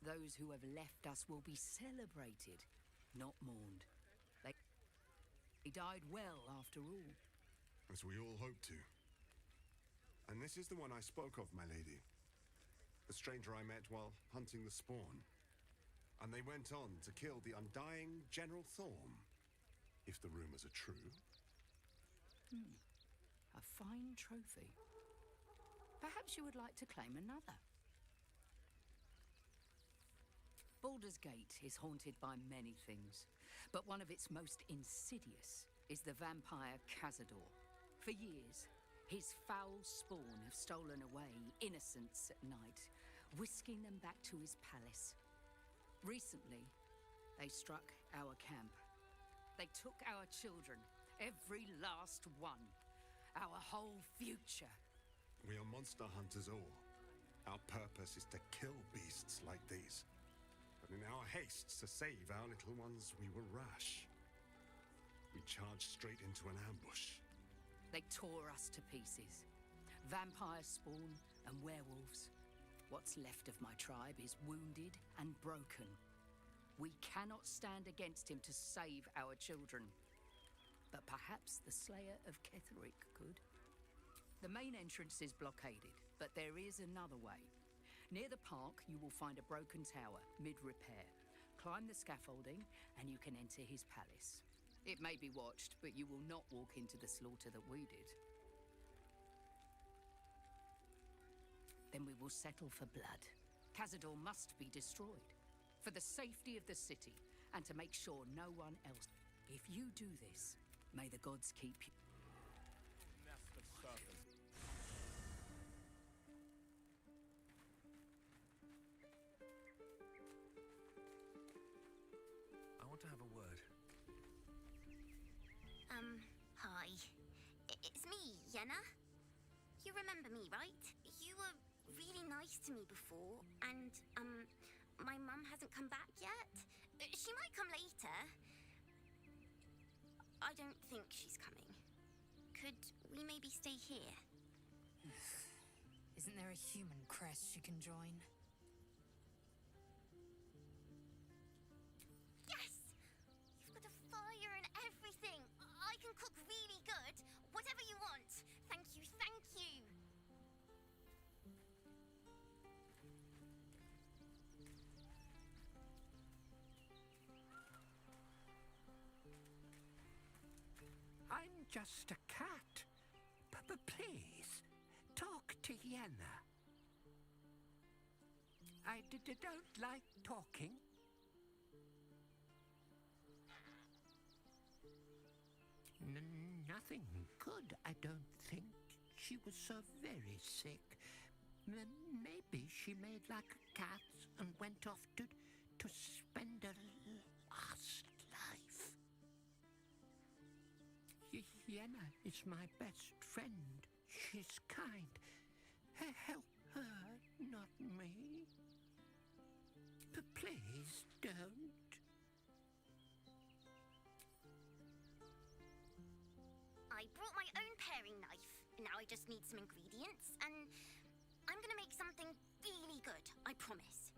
Those who have left us will be celebrated, not mourned. They died well, after all.
As we all hope to. And this is the one I spoke of, my lady. The stranger I met while hunting the spawn. And they went on to kill the undying General Thorm, if the rumors are true.
A fine trophy. Perhaps you would like to claim another. Baldur's Gate is haunted by many things, but one of its most insidious is the vampire Cazador. For years, his foul spawn have stolen away innocents at night, whisking them back to his palace. Recently, they struck our camp. They took our children, every last one, our whole future.
We are monster hunters all. Our purpose is to kill beasts like these. But in our haste to save our little ones, we were rash. We charged straight into an ambush.
They tore us to pieces. Vampire spawn and werewolves. What's left of my tribe is wounded and broken. We cannot stand against him to save our children. But perhaps the Slayer of Ketheric could. The main entrance is blockaded, but there is another way. Near the park, you will find a broken tower, mid-repair. Climb the scaffolding, and you can enter his palace. It may be watched, but you will not walk into the slaughter that we did. Then we will settle for blood. Cazador must be destroyed. For the safety of the city, and to make sure no one else... If you do this, may the gods keep you.
Nest of serpents.
I want to have a word.
Hi. It's me, Yenna. You remember me, right? You were really nice to me before, and, my mum hasn't come back yet. She might come later. I don't think she's coming. Could we maybe stay here?
Isn't there a human crest she can join?
Yes! You've got a fire and everything. I can cook really good. Whatever you want. Thank you, thank you.
I'm just a cat. But please, talk to Yenna. I don't like talking. Nothing good, I don't think. She was so very sick. Maybe she made like a cat and went off to spend her last life. Yenna is my best friend. She's kind. Help her, not me. Please don't.
I brought my own paring knife. Now I just need some ingredients, and I'm gonna make something really good, I promise.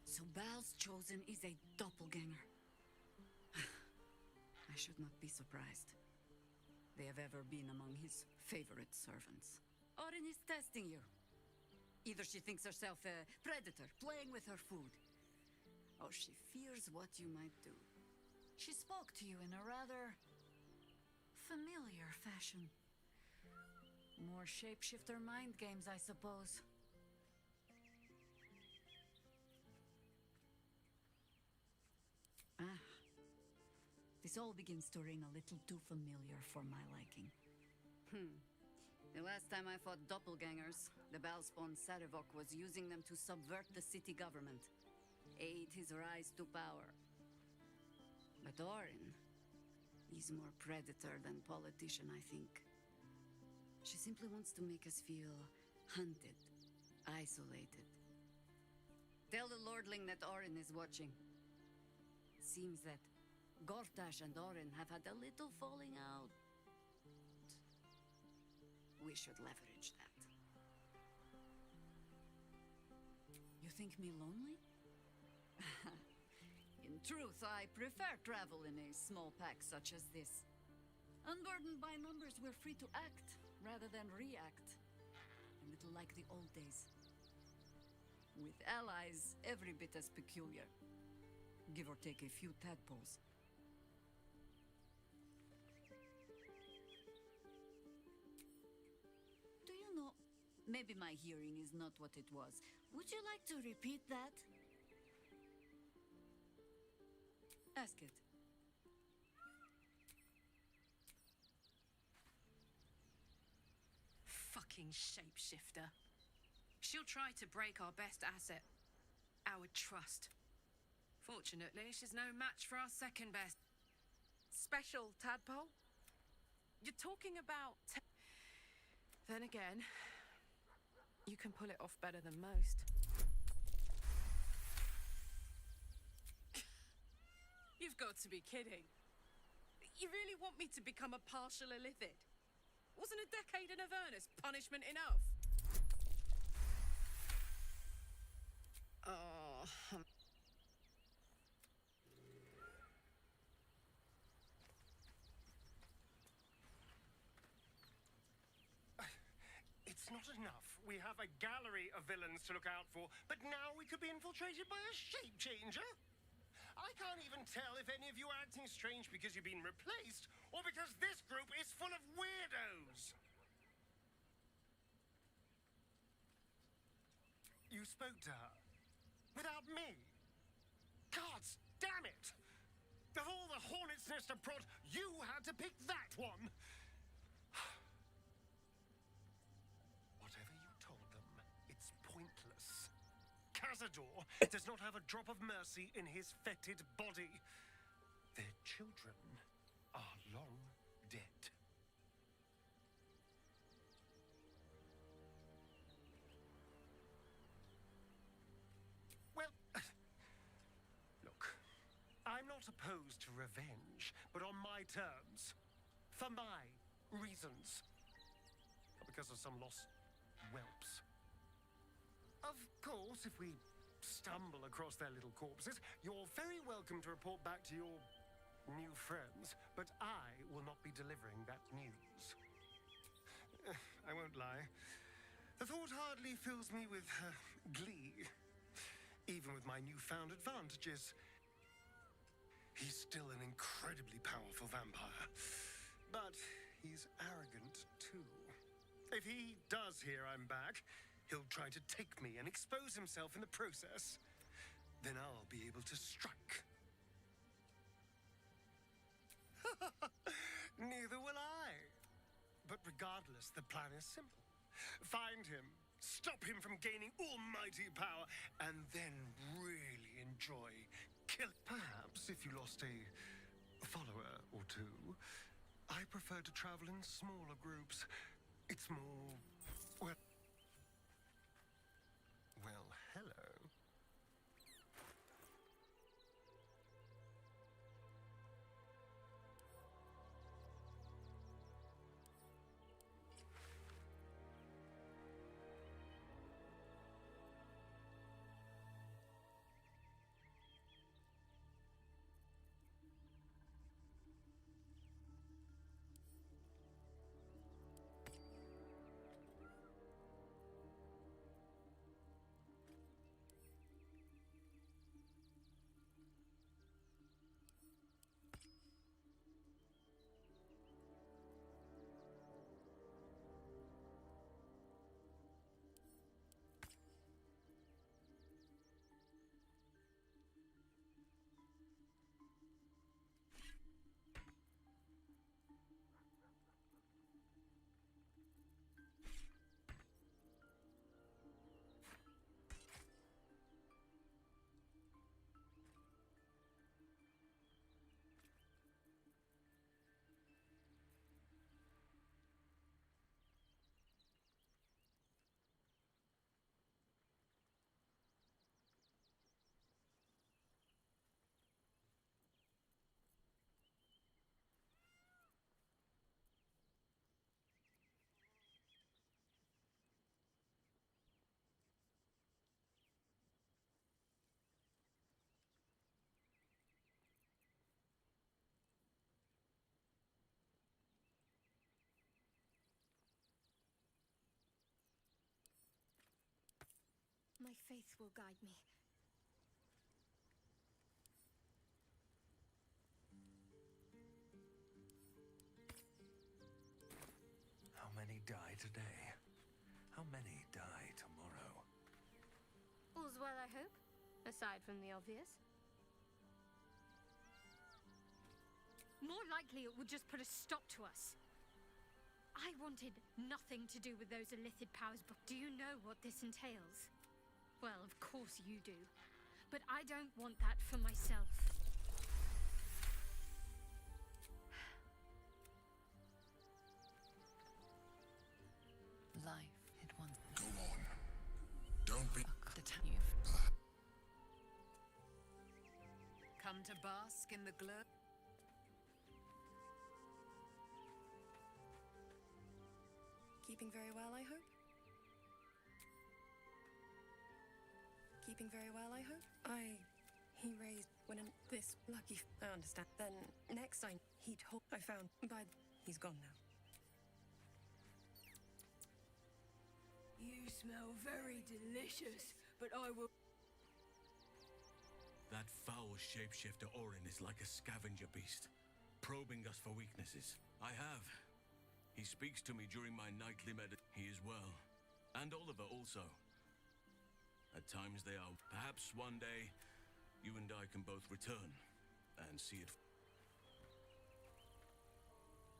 So Bal's chosen is a doppelganger. I should not be surprised. They have ever been among his favorite servants. Orin is testing you. Either she thinks herself a predator, playing with her food, or she fears what you might do. She spoke to you in a rather familiar fashion. More shapeshifter mind games, I suppose. Ah. This all begins to ring a little too familiar for my liking. The last time I fought doppelgangers, the Balspawn Sarevok was using them to subvert the city government, aid his rise to power. But Orin, he's more predator than politician, I think. She simply wants to make us feel hunted, isolated. Tell the Lordling that Orin is watching. It seems that Gortash and Orin have had a little falling out. We should leverage that. You think me lonely? In truth, I prefer travel in a small pack such as this. Unburdened by numbers, we're free to act rather than react. A little like the old days. With allies every bit as peculiar. Give or take a few tadpoles. Do you know, maybe my hearing is not what it was. Would you like to repeat that? Ask it.
Fucking shapeshifter. She'll try to break our best asset, our trust. Fortunately, she's no match for our second best.
Special tadpole? You're talking about... Then again, you can pull it off better than most. You've got to be kidding. You really want me to become a partial illithid? Wasn't a decade in Avernus punishment enough? Oh...
It's not enough. We have a gallery of villains to look out for, but now we could be infiltrated by a shape changer? I can't even tell if any of you are acting strange because you've been replaced, or because this group is full of weirdos. You spoke to her. Without me. Gods damn it! Of all the hornet's nest of prod, you had to pick that one! Whatever you told them, it's pointless. Cazador does not have a drop of mercy in his fetid body. Their children are long dead. Well, look, I'm not opposed to revenge, but on my terms, for my reasons, not because of some lost whelps. Of course, if we stumble across their little corpses, you're very welcome to report back to your new friends, but I will not be delivering that news. I won't lie. The thought hardly fills me with glee. Even with my newfound advantages, he's still an incredibly powerful vampire. But he's arrogant too. If he does hear I'm back, he'll try to take me and expose himself in the process. Then I'll be able to strike. Neither will I. But regardless, the plan is simple. Find him, stop him from gaining almighty power, and then really enjoy kill. Perhaps if you lost a follower or two, I prefer to travel in smaller groups. It's more. Well, hello.
My faith will guide me.
How many die today? How many die tomorrow?
All's well, I hope, aside from the obvious.
More likely it would just put a stop to us. I wanted nothing to do with those Illithid powers, but do you know what this entails? Well, of course you do. But I don't want that for myself.
Life, it once.
Go on. Don't be.
Come to bask in the glow.
Keeping very well, I hope? Keeping very well, I hope? He raised when this lucky. I understand. Then next time he told. I found. He's gone now.
You smell very delicious, but I will.
That foul shapeshifter Orin is like a scavenger beast, probing us for weaknesses. I have. He speaks to me during my nightly He is well. And Oliver also. At times they are. Perhaps one day, you and I can both return and see it.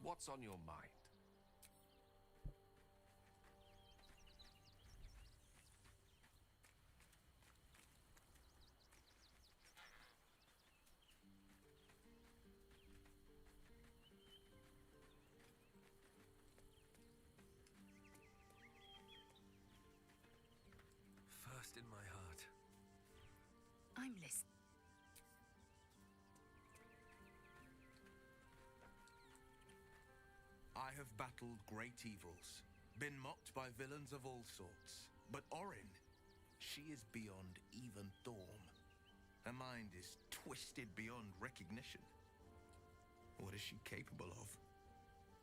What's on your mind?
First in my heart.
I'm listening.
I have battled great evils, been mocked by villains of all sorts. But Orin, she is beyond even Thorm. Her mind is twisted beyond recognition. What is she capable of?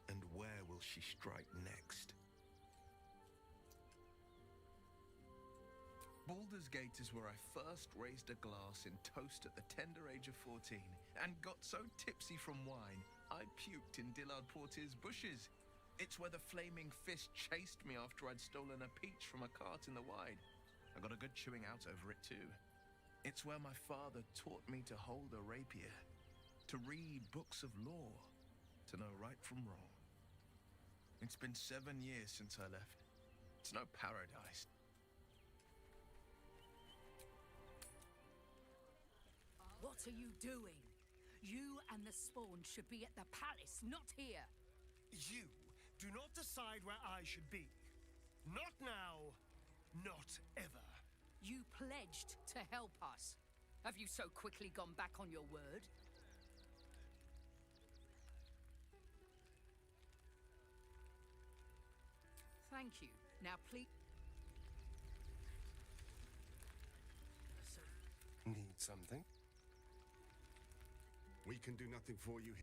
And where will she strike next? Baldur's Gate is where I first raised a glass in toast at the tender age of 14 and got so tipsy from wine, I puked in Dillard Portier's bushes. It's where the flaming fist chased me after I'd stolen a peach from a cart in the Wide. I got a good chewing out over it too. It's where my father taught me to hold a rapier, to read books of lore, to know right from wrong. It's been 7 years since I left. It's no paradise.
What are you doing? You and the spawn should be at the palace, not here.
You do not decide where I should be. Not now, not ever.
You pledged to help us. Have you so quickly gone back on your word? Thank you. Now please...
Need something?
We can do nothing for you.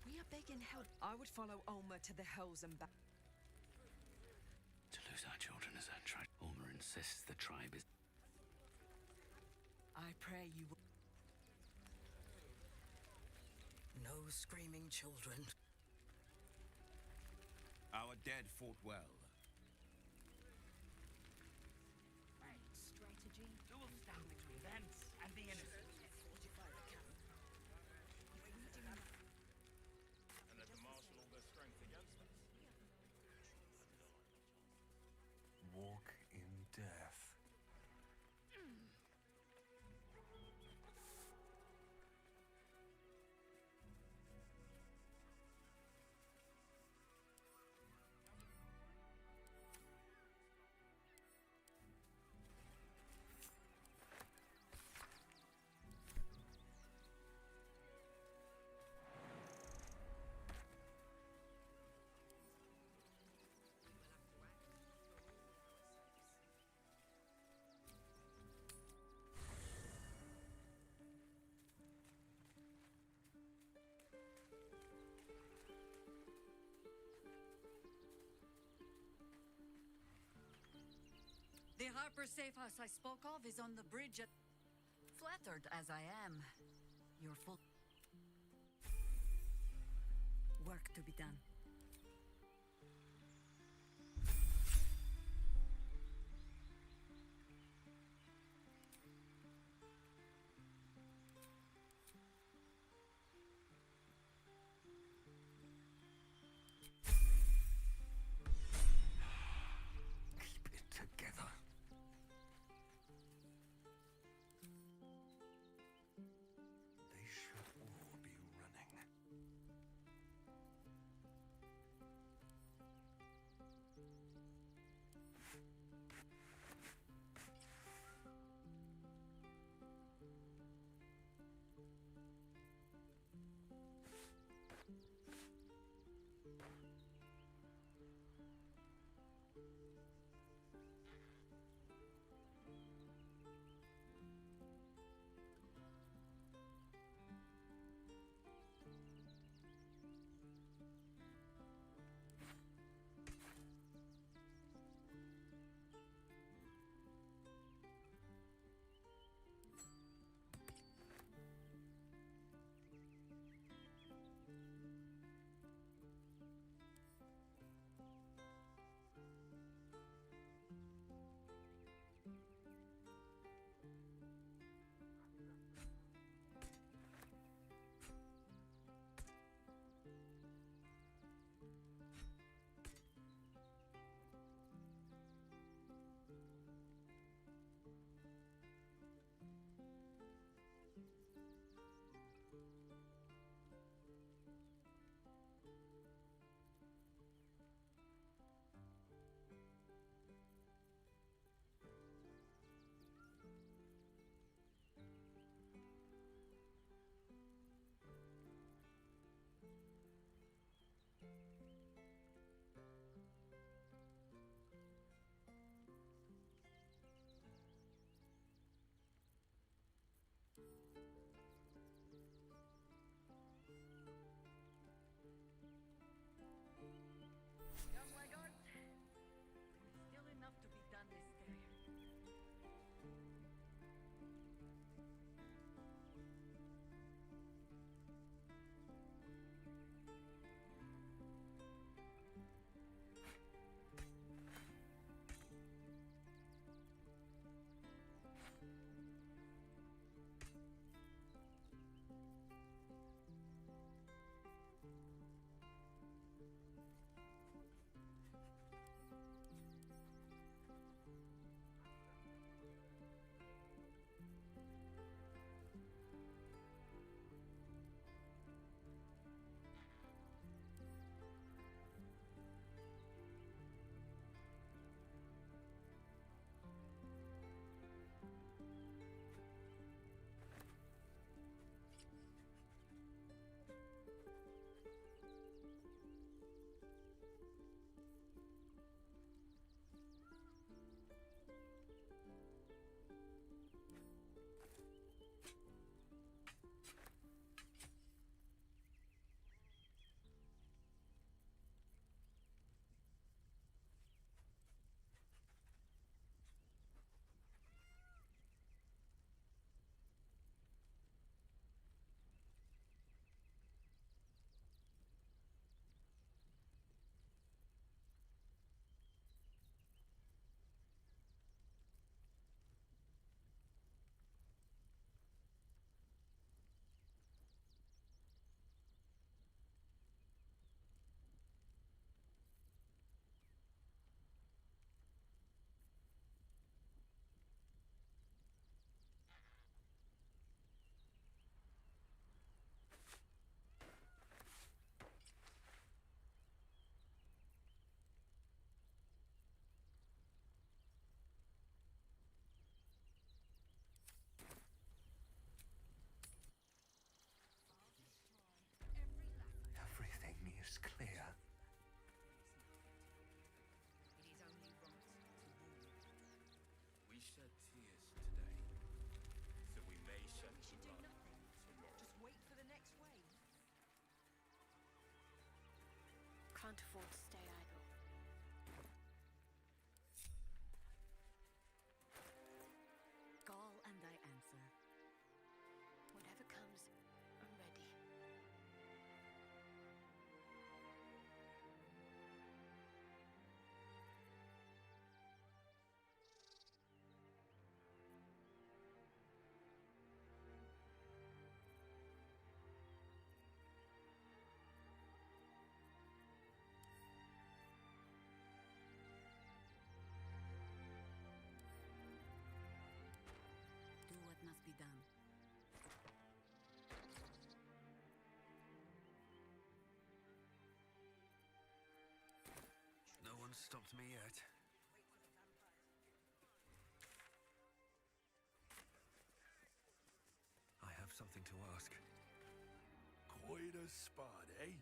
We are begging help. I would follow Ulmer to the hills and back.
To lose our children as our tribe. Ulmer insists the tribe is...
I pray you will.
No screaming children.
Our dead fought well.
Strategy.
Who will stand between them and the innocent?
And let them marshal all their strength against us.
Walk in death.
The Harper safe house I spoke of is on the bridge at... Flattered as I am, you're full... Work to be done.
Keep it together. They should all be running.
Young Wygard, still enough to be done this day.
can't afford to stay idle.
Call and I answer.
Whatever comes, I'm ready.
Do what must be done.
No one's stopped me yet. I have something to ask.
Quite a spot, eh?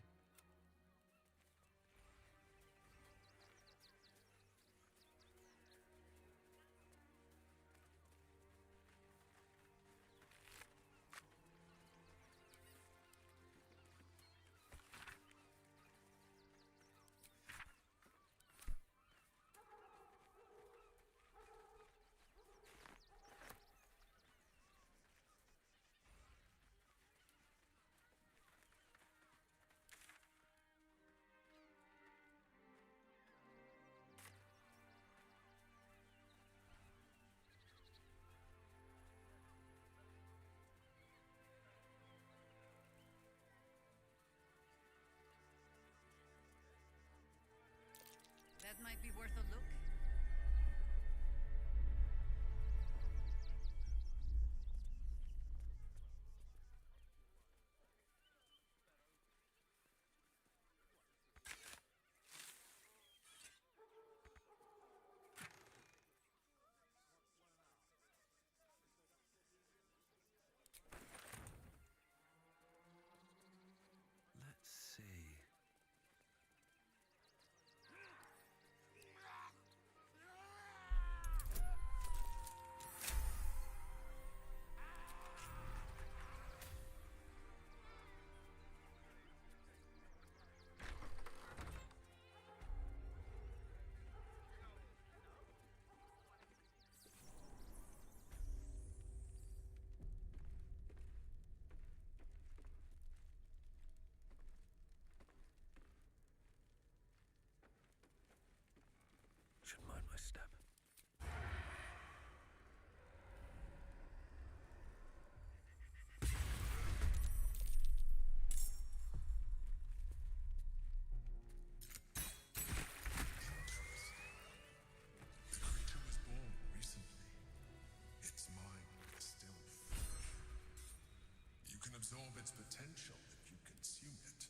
That might be worth a look.
Let's see. Should mind my step.
The creature was born recently. Its mind is still fresh. You can absorb its potential if you consume it.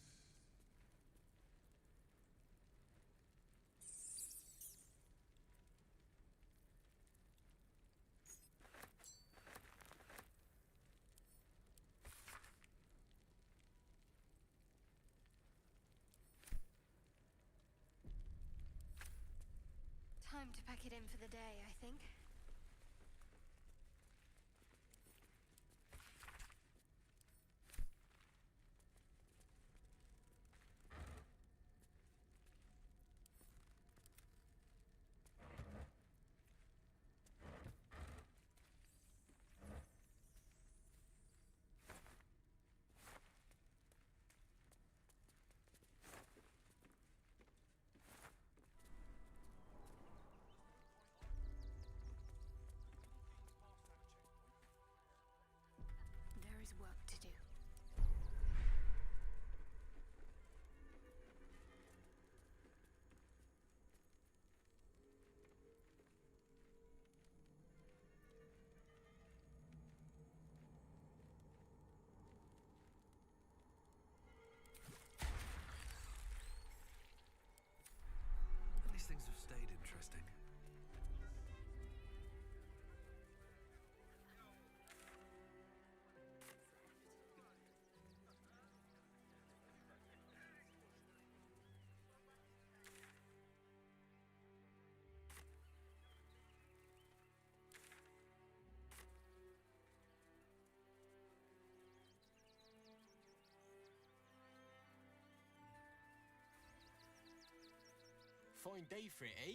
Time to pack it in for the day, I think.
Fine day for it, eh?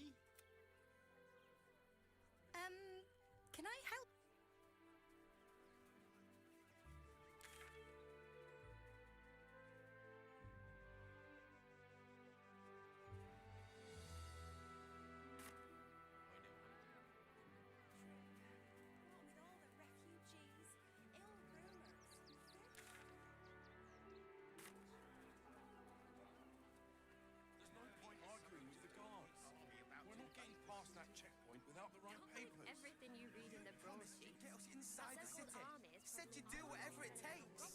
Can I help?
There's no point arguing with the guards. We're not getting past that checkpoint without the right papers.
Everything you read in the brochure.
Get us inside the
So-called
city.
armies
Said you'd do whatever it takes.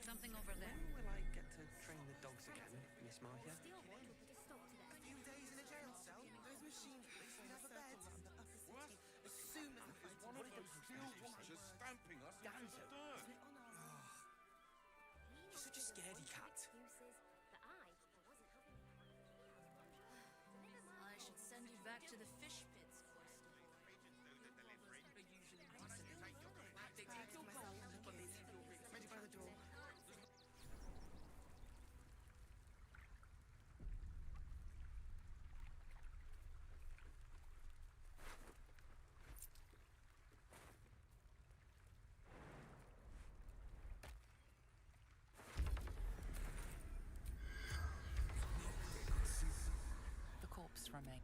Something over there.
When will I get to train the dogs again, Miss Marcia?
Still want to put a stop to that.
A few days in a jail cell. Those machines at least have a bed.
What?
As soon as the
There's one of those steel watchers stamping us into the dirt.
You're such a scaredy cat.
Excuses that I wasn't having.
I should send you back to the fish pits, Cloister. They take your gold, but they leave your ring.
Ready by the door.
The corpse remains.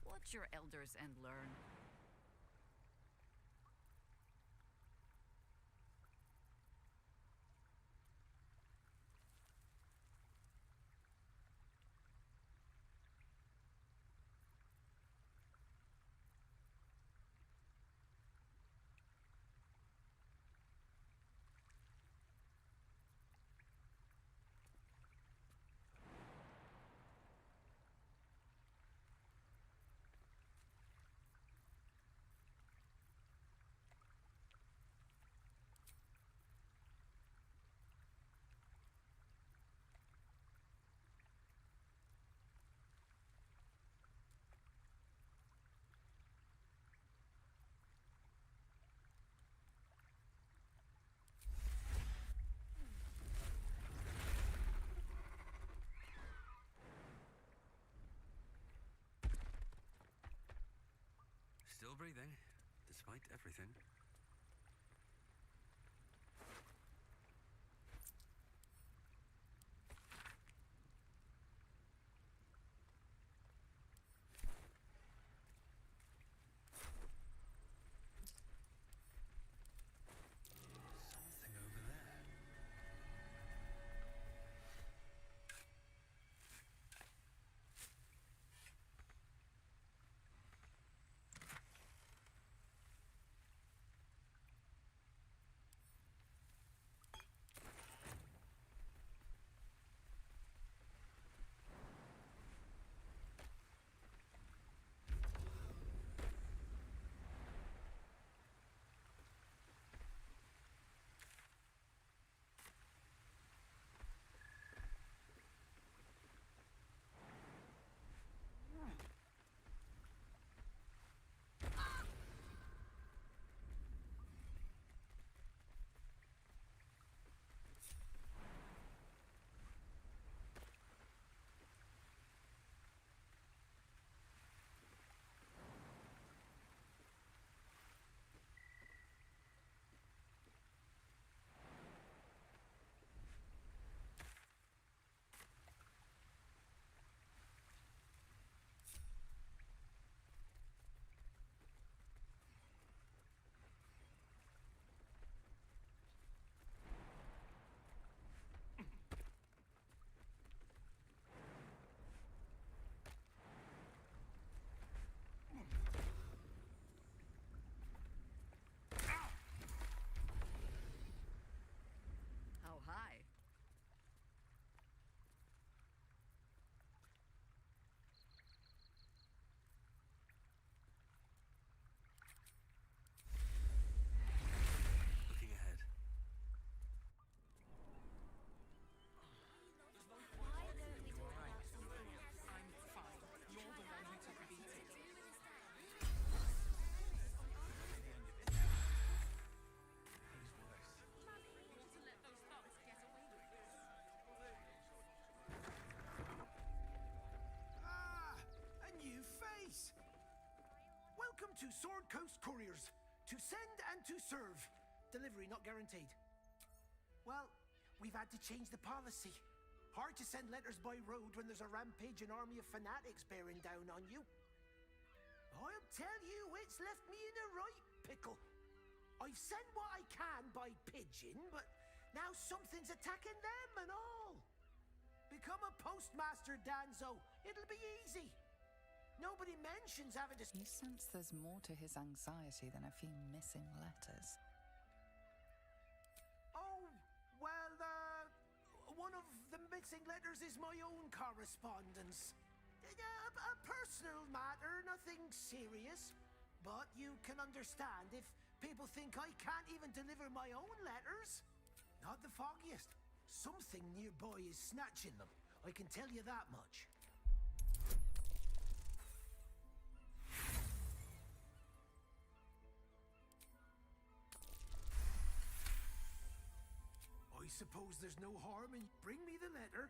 Watch your elders and learn.
Still breathing, despite everything. Something over there.
Welcome to Sword Coast Couriers. To send and to serve. Delivery not guaranteed. Well, we've had to change the policy. Hard to send letters by road when there's a rampaging army of fanatics bearing down on you. I'll tell you, it's left me in a right pickle. I've sent what I can by pigeon, but now something's attacking them and all. Become a postmaster, Danzo. It'll be easy. Nobody mentions having to...
You sense there's more to his anxiety than a few missing letters.
Oh, well, one of the missing letters is my own correspondence. A personal matter, nothing serious. But you can understand if people think I can't even deliver my own letters. Not the foggiest. Something nearby is snatching them. I can tell you that much. I suppose there's no harm in bring me the letter.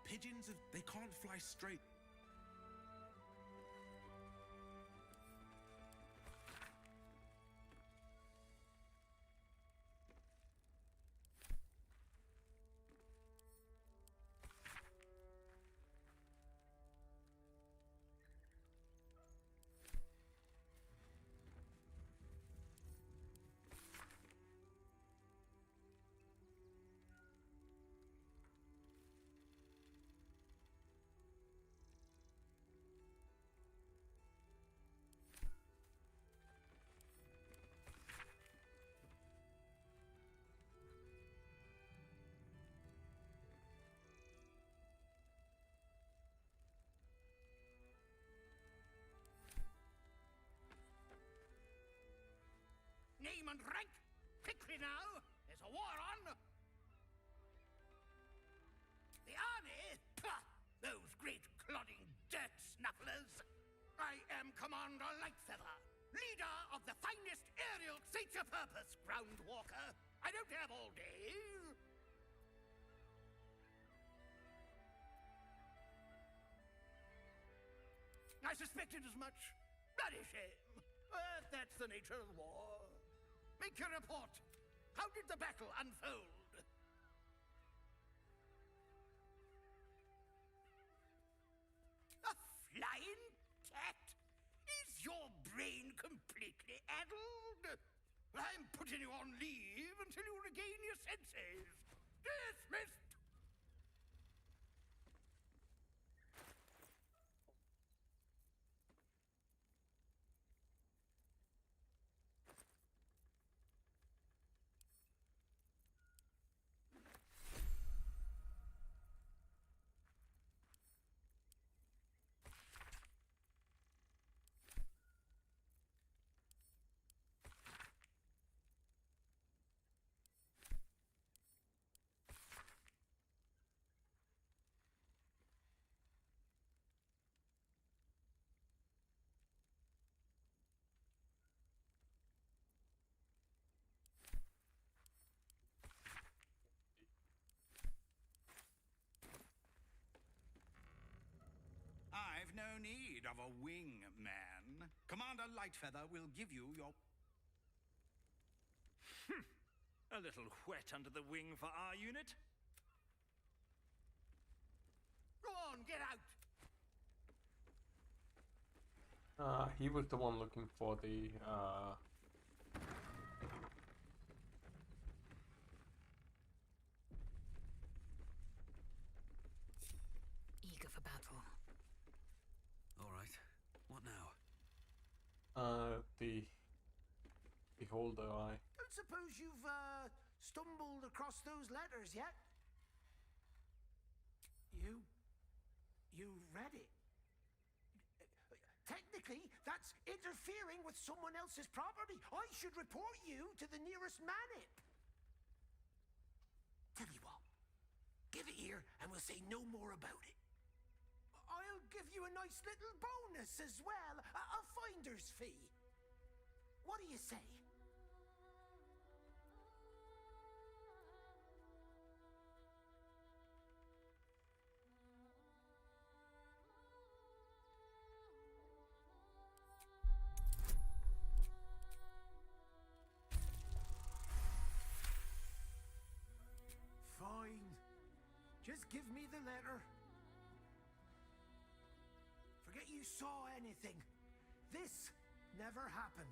Pigeons, they can't fly straight.
Name and rank! Quickly now! There's a war on! The army? Pah! Those great clodding dirt snufflers! I am Commander Lightfeather, leader of the finest aerial creature purpose, ground walker. I don't have all day. I suspected as much. Bloody shame. But that's the nature of war. Make your report. How did the battle unfold? A flying cat? Is your brain completely addled? I'm putting you on leave until you regain your senses. Dismissed!
no need of a wing man. Commander Lightfeather will give you your...
A little wet under the wing for our unit.
Go on, get out!
He was the one looking for the
Eager for battle.
All right. What now?
the beholder eye.
Don't suppose you've stumbled across those letters yet? You read it? Technically, that's interfering with someone else's property. I should report you to the nearest manip. Tell you what, give it here and we'll say no more about it. I'll give you a nice little bonus as well, a finder's fee. What do you say? Fine. Just give me the letter. Forget you saw anything. This never happened.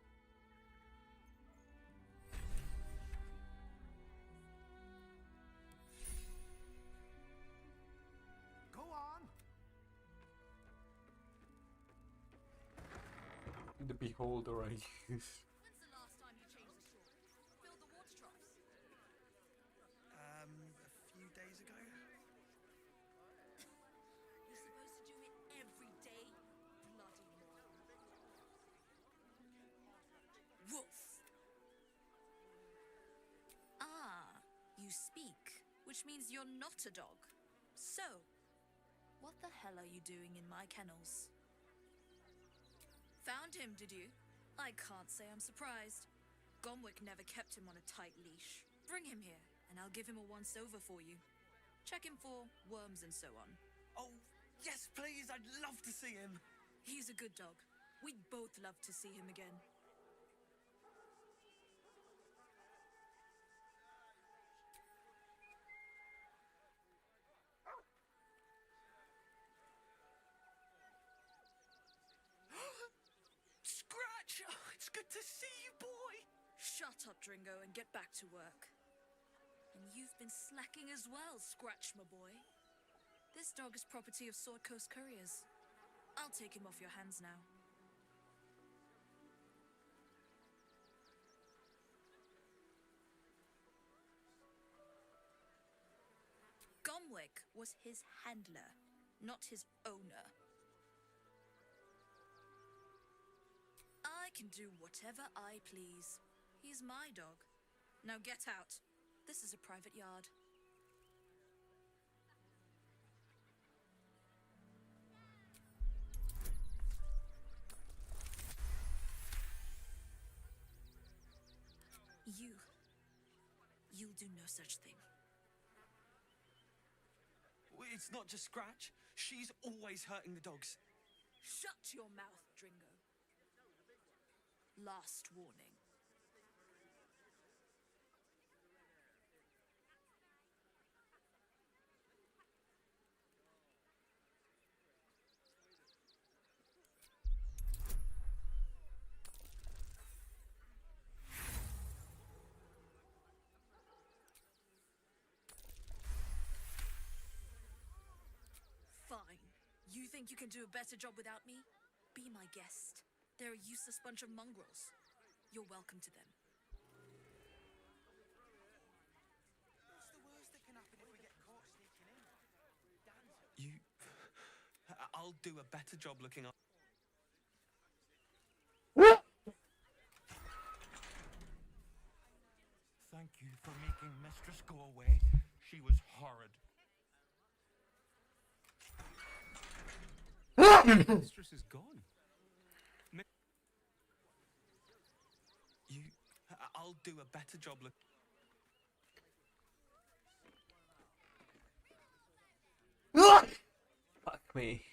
Go on.
The beholder eye.
When's the last time you changed the shore? Filled the water troughs?
A few days ago.
You're supposed to do it every day? Bloody moron. Wolf. Ah, you speak, which means you're not a dog. So, what the hell are you doing in my kennels? Found him, did you? I can't say I'm surprised. Gomwick never kept him on a tight leash. Bring him here, and I'll give him a once-over for you. Check him for worms and so on.
Oh, yes, please. I'd love to see him.
He's a good dog. We'd both love to see him again.
Scratch! Oh, it's good to see you, boy.
Shut up, Dringo, and get back to work. And you've been slacking as well, Scratch, my boy. This dog is property of Sword Coast Couriers. I'll take him off your hands now. Gomwick was his handler, not his owner. I can do whatever I please. He's my dog. Now get out. This is a private yard. You'll do no such thing.
It's not just Scratch. She's always hurting the dogs.
Shut your mouth, Dringo. Last warning. Fine. You think you can do a better job without me? Be my guest. They're a useless bunch of mongrels. You're welcome to them.
What's the worst that can happen if we get caught sneaking in?
I'll do a better job looking up.
Thank you for making Mistress go away. She was horrid.
Mistress is gone. I'll do a better job look.
Fuck me.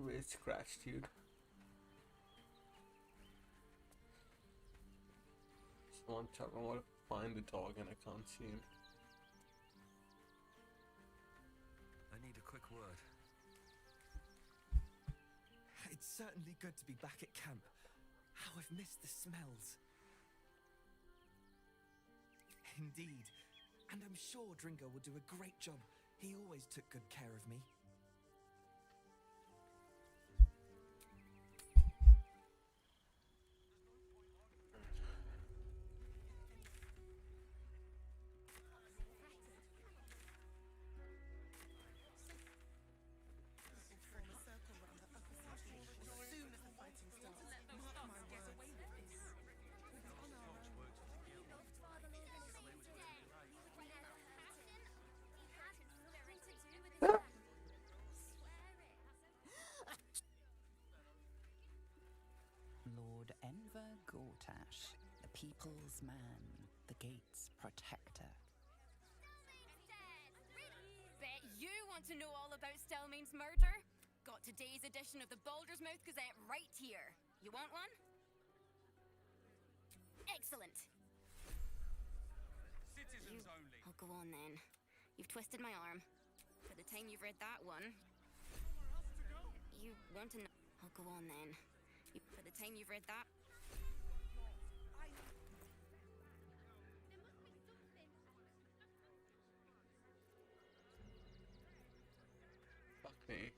Weird scratch, dude. Someone tell me where to find the dog and I can't see him.
I need a quick word.
It's certainly good to be back at camp. How I've missed the smells. Indeed. And I'm sure Dringo will do a great job. He always took good care of me.
Lord Enver Gortash, the people's man, the gate's protector.
Bet you want to know all about Stelmane's murder? Got today's edition of the Baldur's Mouth Gazette right here. You want one? Excellent.
Citizens only.
Oh, go on then. You've twisted my arm. For the time you've read that one, you want to know. Oh, go on then. For the time you've read that.
Fuck me.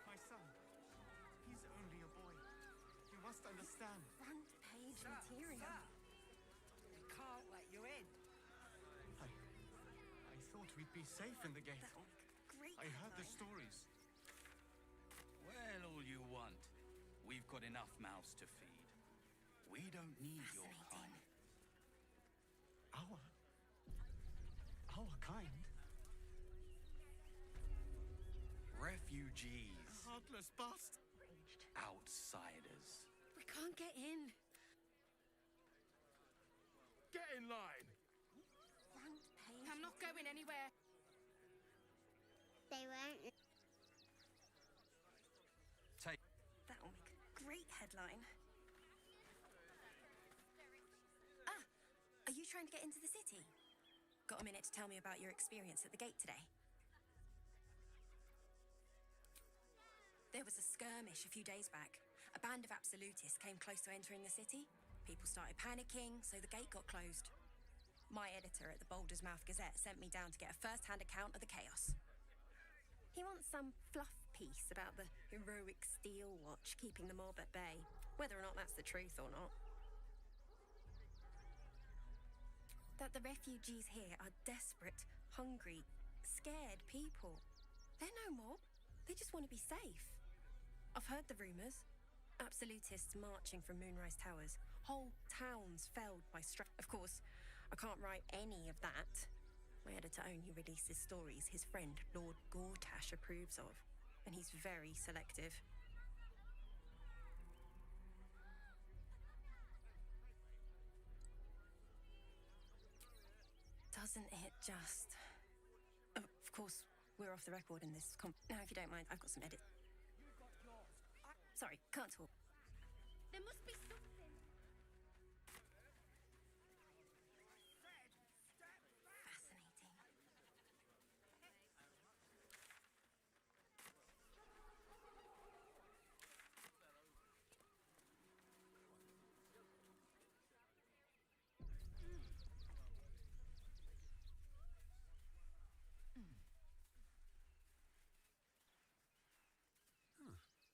My son. He's only a boy. You must understand.
Front page material.
We can't let you in. I thought we'd be safe in the gate.
Great.
I heard the stories.
Well, all you want. We've got enough mouths to feed. We don't need your kind.
Our kind?
Refugees.
Heartless bastard.
Outsiders.
We can't get in.
Get in line.
Front page.
I'm not going anywhere.
They won't.
Take.
That'll make a great headline. Are you trying to get into the city? Got a minute to tell me about your experience at the gate today? There was a skirmish a few days back. A band of absolutists came close to entering the city. People started panicking, so the gate got closed. My editor at the Baldur's Mouth Gazette sent me down to get a first-hand account of the chaos. He wants some fluff piece about the heroic Steel Watch keeping the mob at bay, whether or not that's the truth or not. That the refugees here are desperate, hungry, scared people. They're no mob. They just want to be safe. I've heard the rumours. Absolutists marching from Moonrise Towers. Whole towns felled by Of course, I can't write any of that. My editor only releases stories his friend Lord Gortash approves of, and he's very selective. Doesn't it just... Of course, we're off the record in this Now, if you don't mind, I've got some edit. Sorry, can't talk.
There must be something.
Fascinating.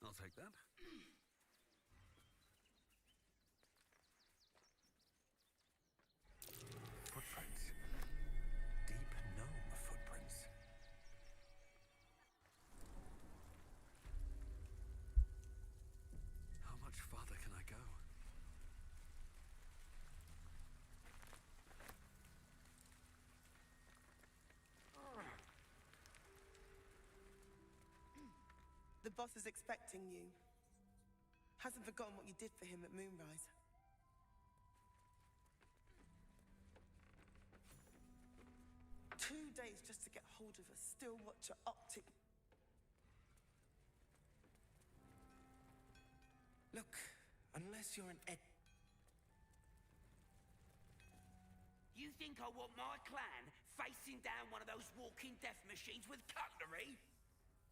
I'll take that. Footprints. Deep gnome footprints.
The boss is expecting you. Hasn't forgotten what you did for him at Moonrise. Two days just to get hold of us. Still what you're up to.
Look, unless you're an ed...
You think I want my clan facing down one of those walking death machines with cutlery?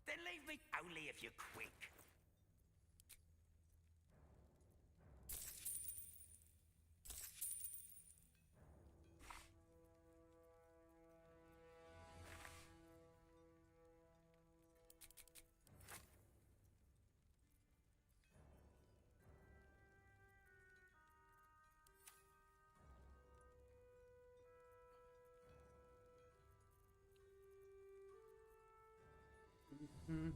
Then leave me only if you're quick.
Hmm.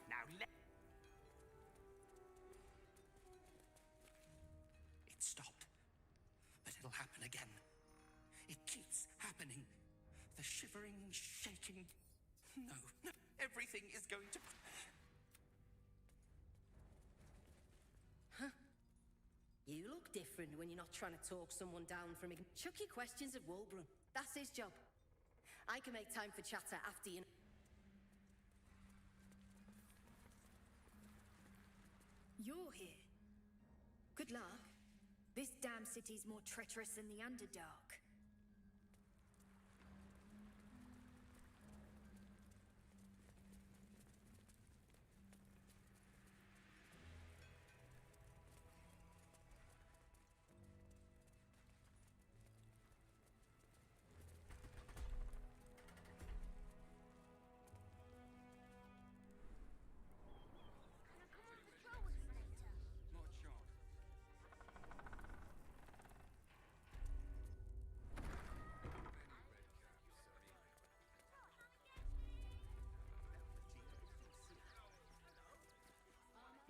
Now let... It stopped. But it'll happen again. It keeps happening. The shivering, shaking... No, no. Everything is going to...
Huh? You look different when you're not trying to talk someone down from... Chuck your questions at Wulbrun. That's his job. I can make time for chatter after you...
You're here. Good luck. This damn city's more treacherous than the Underdark.
Not a chance.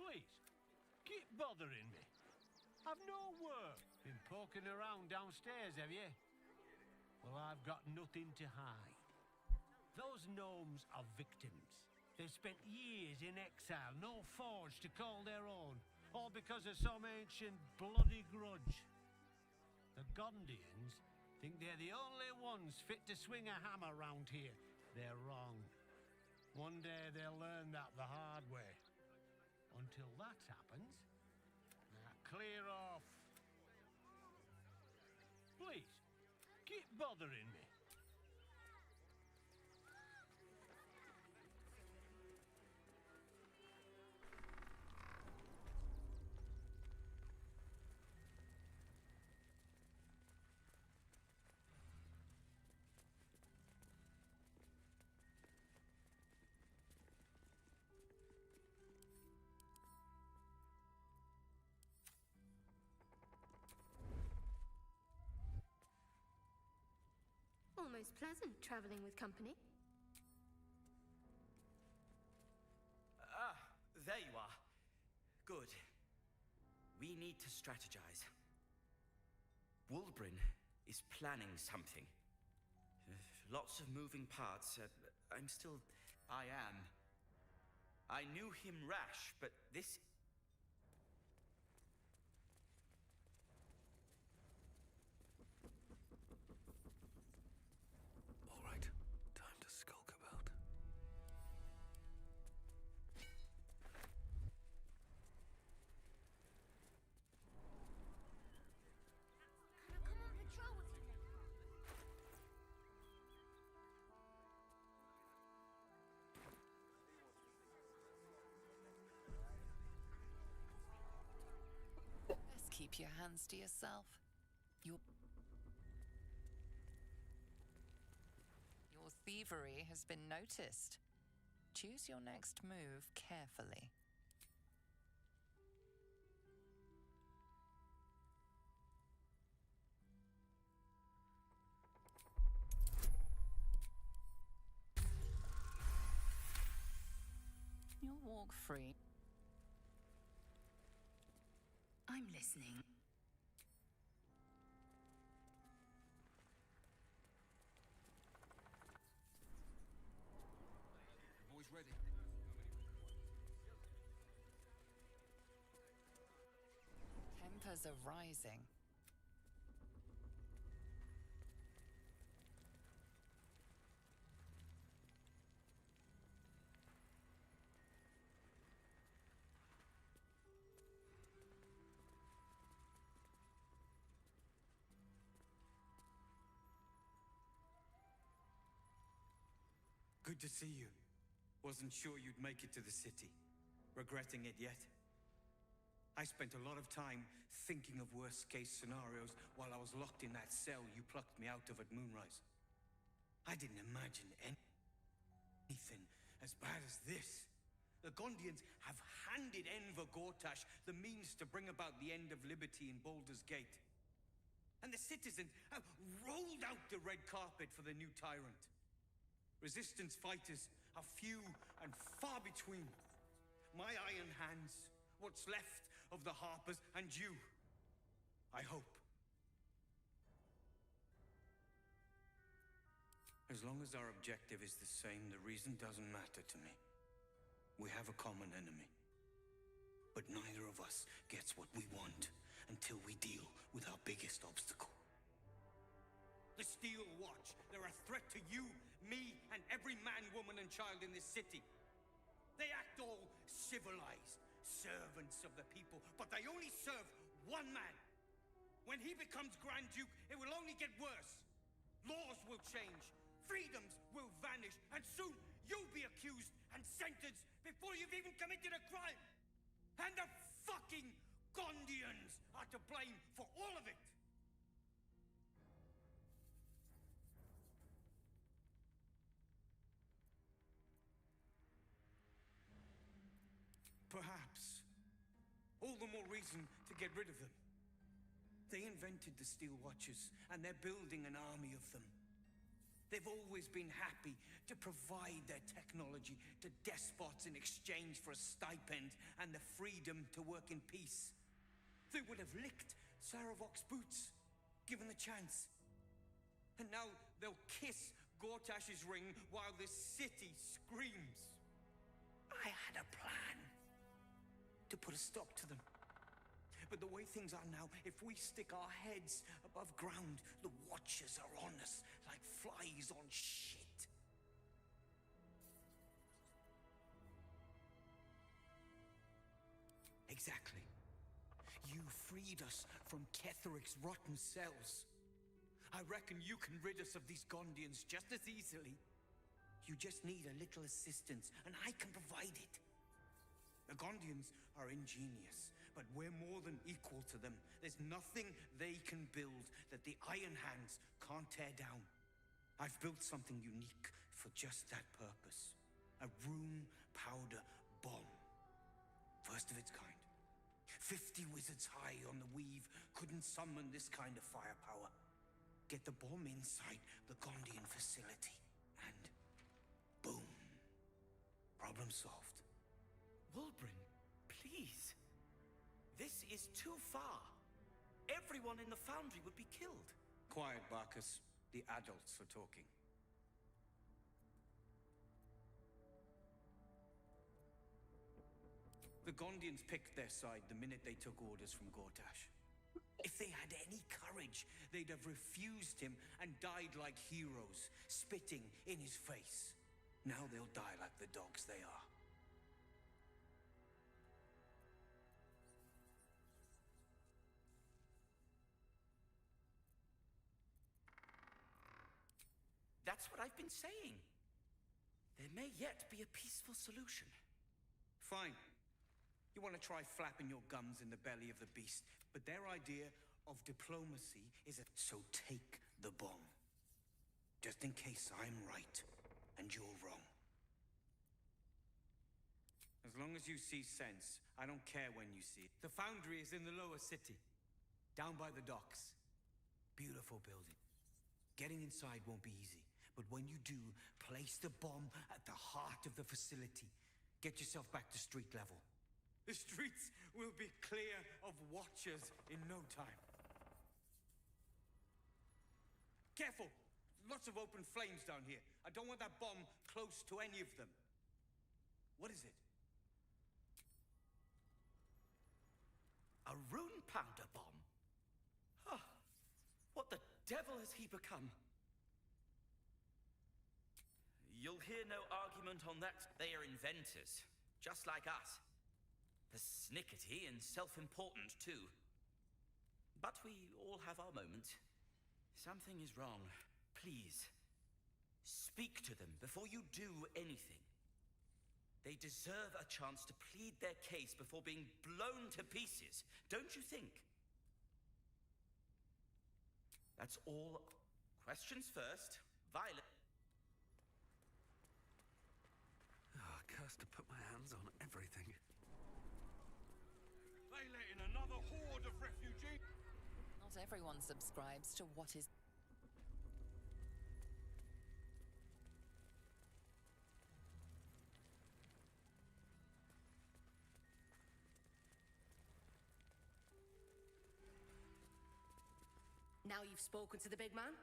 Please, keep bothering me. I've no work. Been poking around downstairs, have you? Well, I've got nothing to hide. Those gnomes are victims. They've spent years in exile, no forge to call their own, all because of some ancient bloody grudge. The Gondians think they're the only ones fit to swing a hammer round here. They're wrong. One day they'll learn that the hard way. Until that happens, now clear off. Please, keep bothering me.
Almost pleasant traveling with company.
Ah, there you are. Good. We need to strategize. Wulbrun is planning something. Lots of moving parts. I am. I knew him rash, but this...
All right, time to skulk about.
Best keep your hands to yourself. Your thievery has been noticed. Choose your next move carefully. You'll walk free.
I'm listening.
The boy's ready.
Tempers are rising.
Good to see you. Wasn't sure you'd make it to the city. Regretting it yet? I spent a lot of time thinking of worst-case scenarios while I was locked in that cell you plucked me out of at Moonrise. I didn't imagine anything as bad as this. The Gondians have handed Enver Gortash the means to bring about the end of liberty in Baldur's Gate. And the citizens have rolled out the red carpet for the new tyrant. Resistance fighters are few and far between. My iron hands, what's left of the Harpers, and you. I hope. As long as our objective is the same, the reason doesn't matter to me. We have a common enemy. But neither of us gets what we want until we deal with our biggest obstacle. The Steel Watch. They're a threat to you, me, and every man, woman, and child in this city. They act all civilized, servants of the people, but they only serve one man. When he becomes Grand Duke, it will only get worse. Laws will change, freedoms will vanish, and soon you'll be accused and sentenced before you've even committed a crime. And the fucking Gondians are to blame for all of it. Perhaps. All the more reason to get rid of them. They invented the Steel Watchers, and they're building an army of them. They've always been happy to provide their technology to despots in exchange for a stipend and the freedom to work in peace. They would have licked Saravok's boots, given the chance. And now they'll kiss Gortash's ring while this city screams. I had a plan to put a stop to them. But the way things are now, if we stick our heads above ground, the Watchers are on us like flies on shit. Exactly. You freed us from Ketheric's rotten cells. I reckon you can rid us of these Gondians just as easily. You just need a little assistance, and I can provide it. The Gondians are ingenious, but we're more than equal to them. There's nothing they can build that the Iron Hands can't tear down. I've built something unique for just that purpose. A room powder bomb. First of its kind. 50 wizards high on the weave couldn't summon this kind of firepower. Get the bomb inside the Gondian facility, and boom. Problem solved.
Wulbren, please. This is too far. Everyone in the foundry would be killed.
Quiet, Barkus. The adults are talking. The Gondians picked their side the minute they took orders from Gortash. If they had any courage, they'd have refused him and died like heroes, spitting in his face. Now they'll die like the dogs they are.
That's what I've been saying. There may yet be a peaceful solution.
Fine. You want to try flapping your gums in the belly of the beast, but their idea of diplomacy is so take the bomb. Just in case I'm right and you're wrong. As long as you see sense, I don't care when you see it. The foundry is in the lower city, down by the docks. Beautiful building. Getting inside won't be easy, but when you do, place the bomb at the heart of the facility. Get yourself back to street level. The streets will be clear of watchers in no time. Careful! Lots of open flames down here. I don't want that bomb close to any of them. What is it? A rune powder bomb? Huh. What the devil has he become?
You'll hear no argument on that. They are inventors, just like us. Persnickety and self-important, too. But we all have our moment. Something is wrong. Please, speak to them before you do anything. They deserve a chance to plead their case before being blown to pieces, don't you think? That's all. Questions first. Violet.
Oh, cursed to put my hands on everything.
They let in another horde of refugees.
Not everyone subscribes to what is...
Now you've spoken to the big man.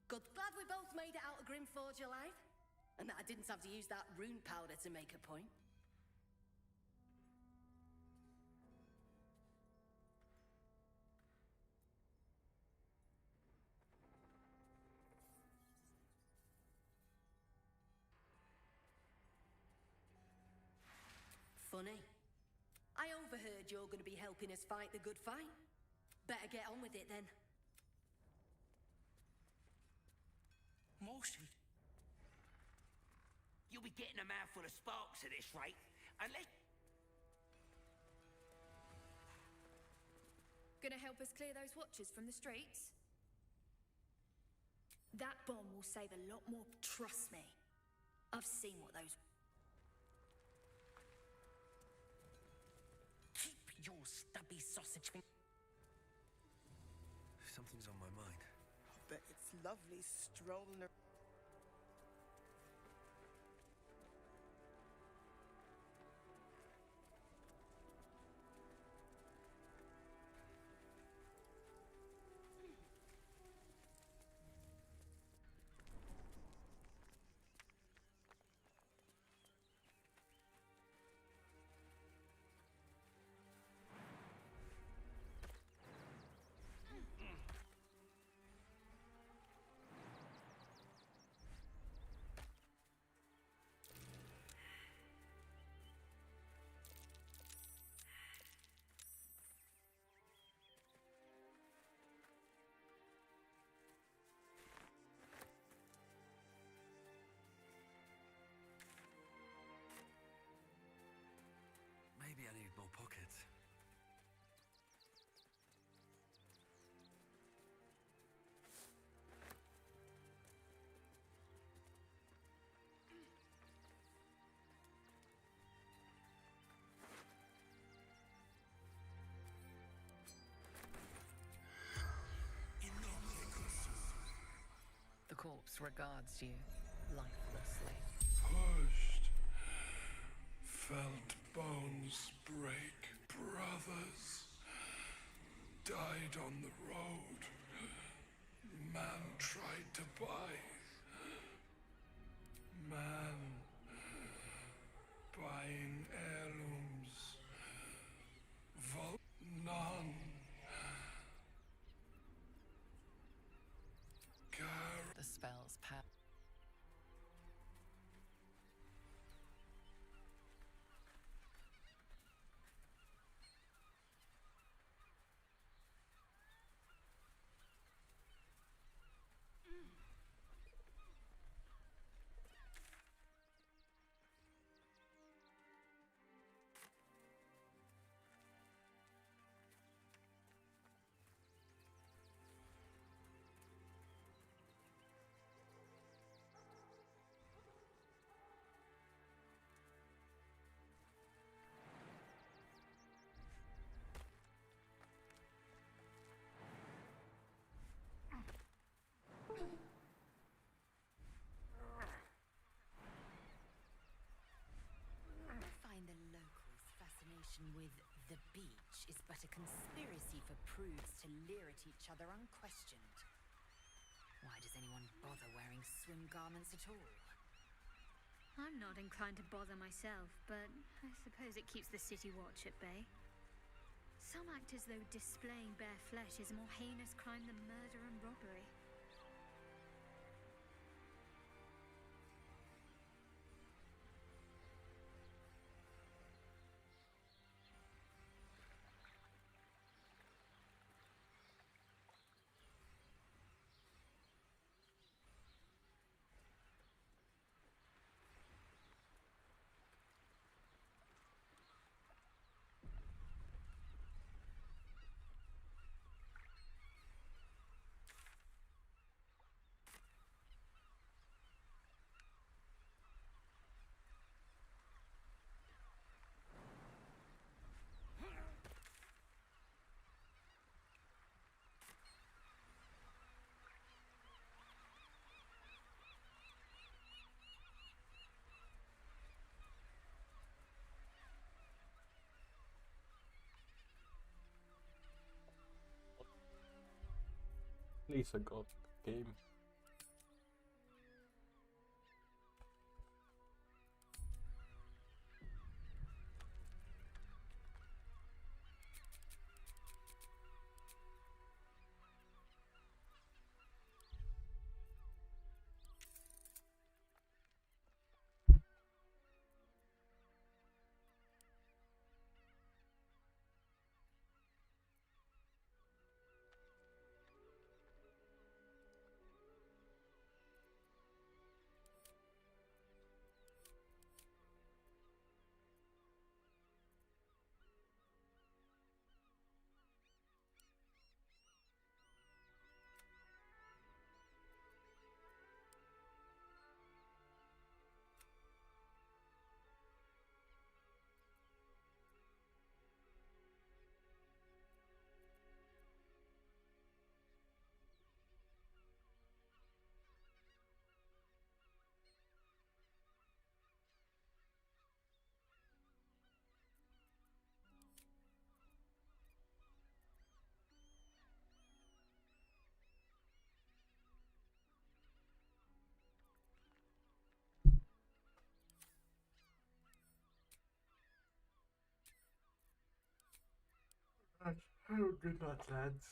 Good. Glad we both made it out of Grimforge alive. And that I didn't have to use that rune powder to make a point. Funny. I overheard you're going to be helping us fight the good fight. Better get on with it then.
Mostly. You'll be getting a mouthful of sparks at this rate, unless...
Gonna help us clear those watchers from the streets? That bomb will save a lot more, trust me. I've seen what those...
Keep your stubby sausage thing.
Something's on my mind.
But it's lovely strolling around.
Maybe I need more pockets.
The corpse regards you lifelessly.
Pushed. Felt bones break. Brothers died on the road. Man tried to buy. Man buying heirlooms. None.
The spell's power.
with the beach is but a conspiracy for prudes to leer at each other unquestioned. Why does anyone bother wearing swim garments at all?
I'm not inclined to bother myself, but I suppose it keeps the city watch at bay. Some act as though displaying bare flesh is a more heinous crime than murder and robbery.
Lisa got game. Good night, lads.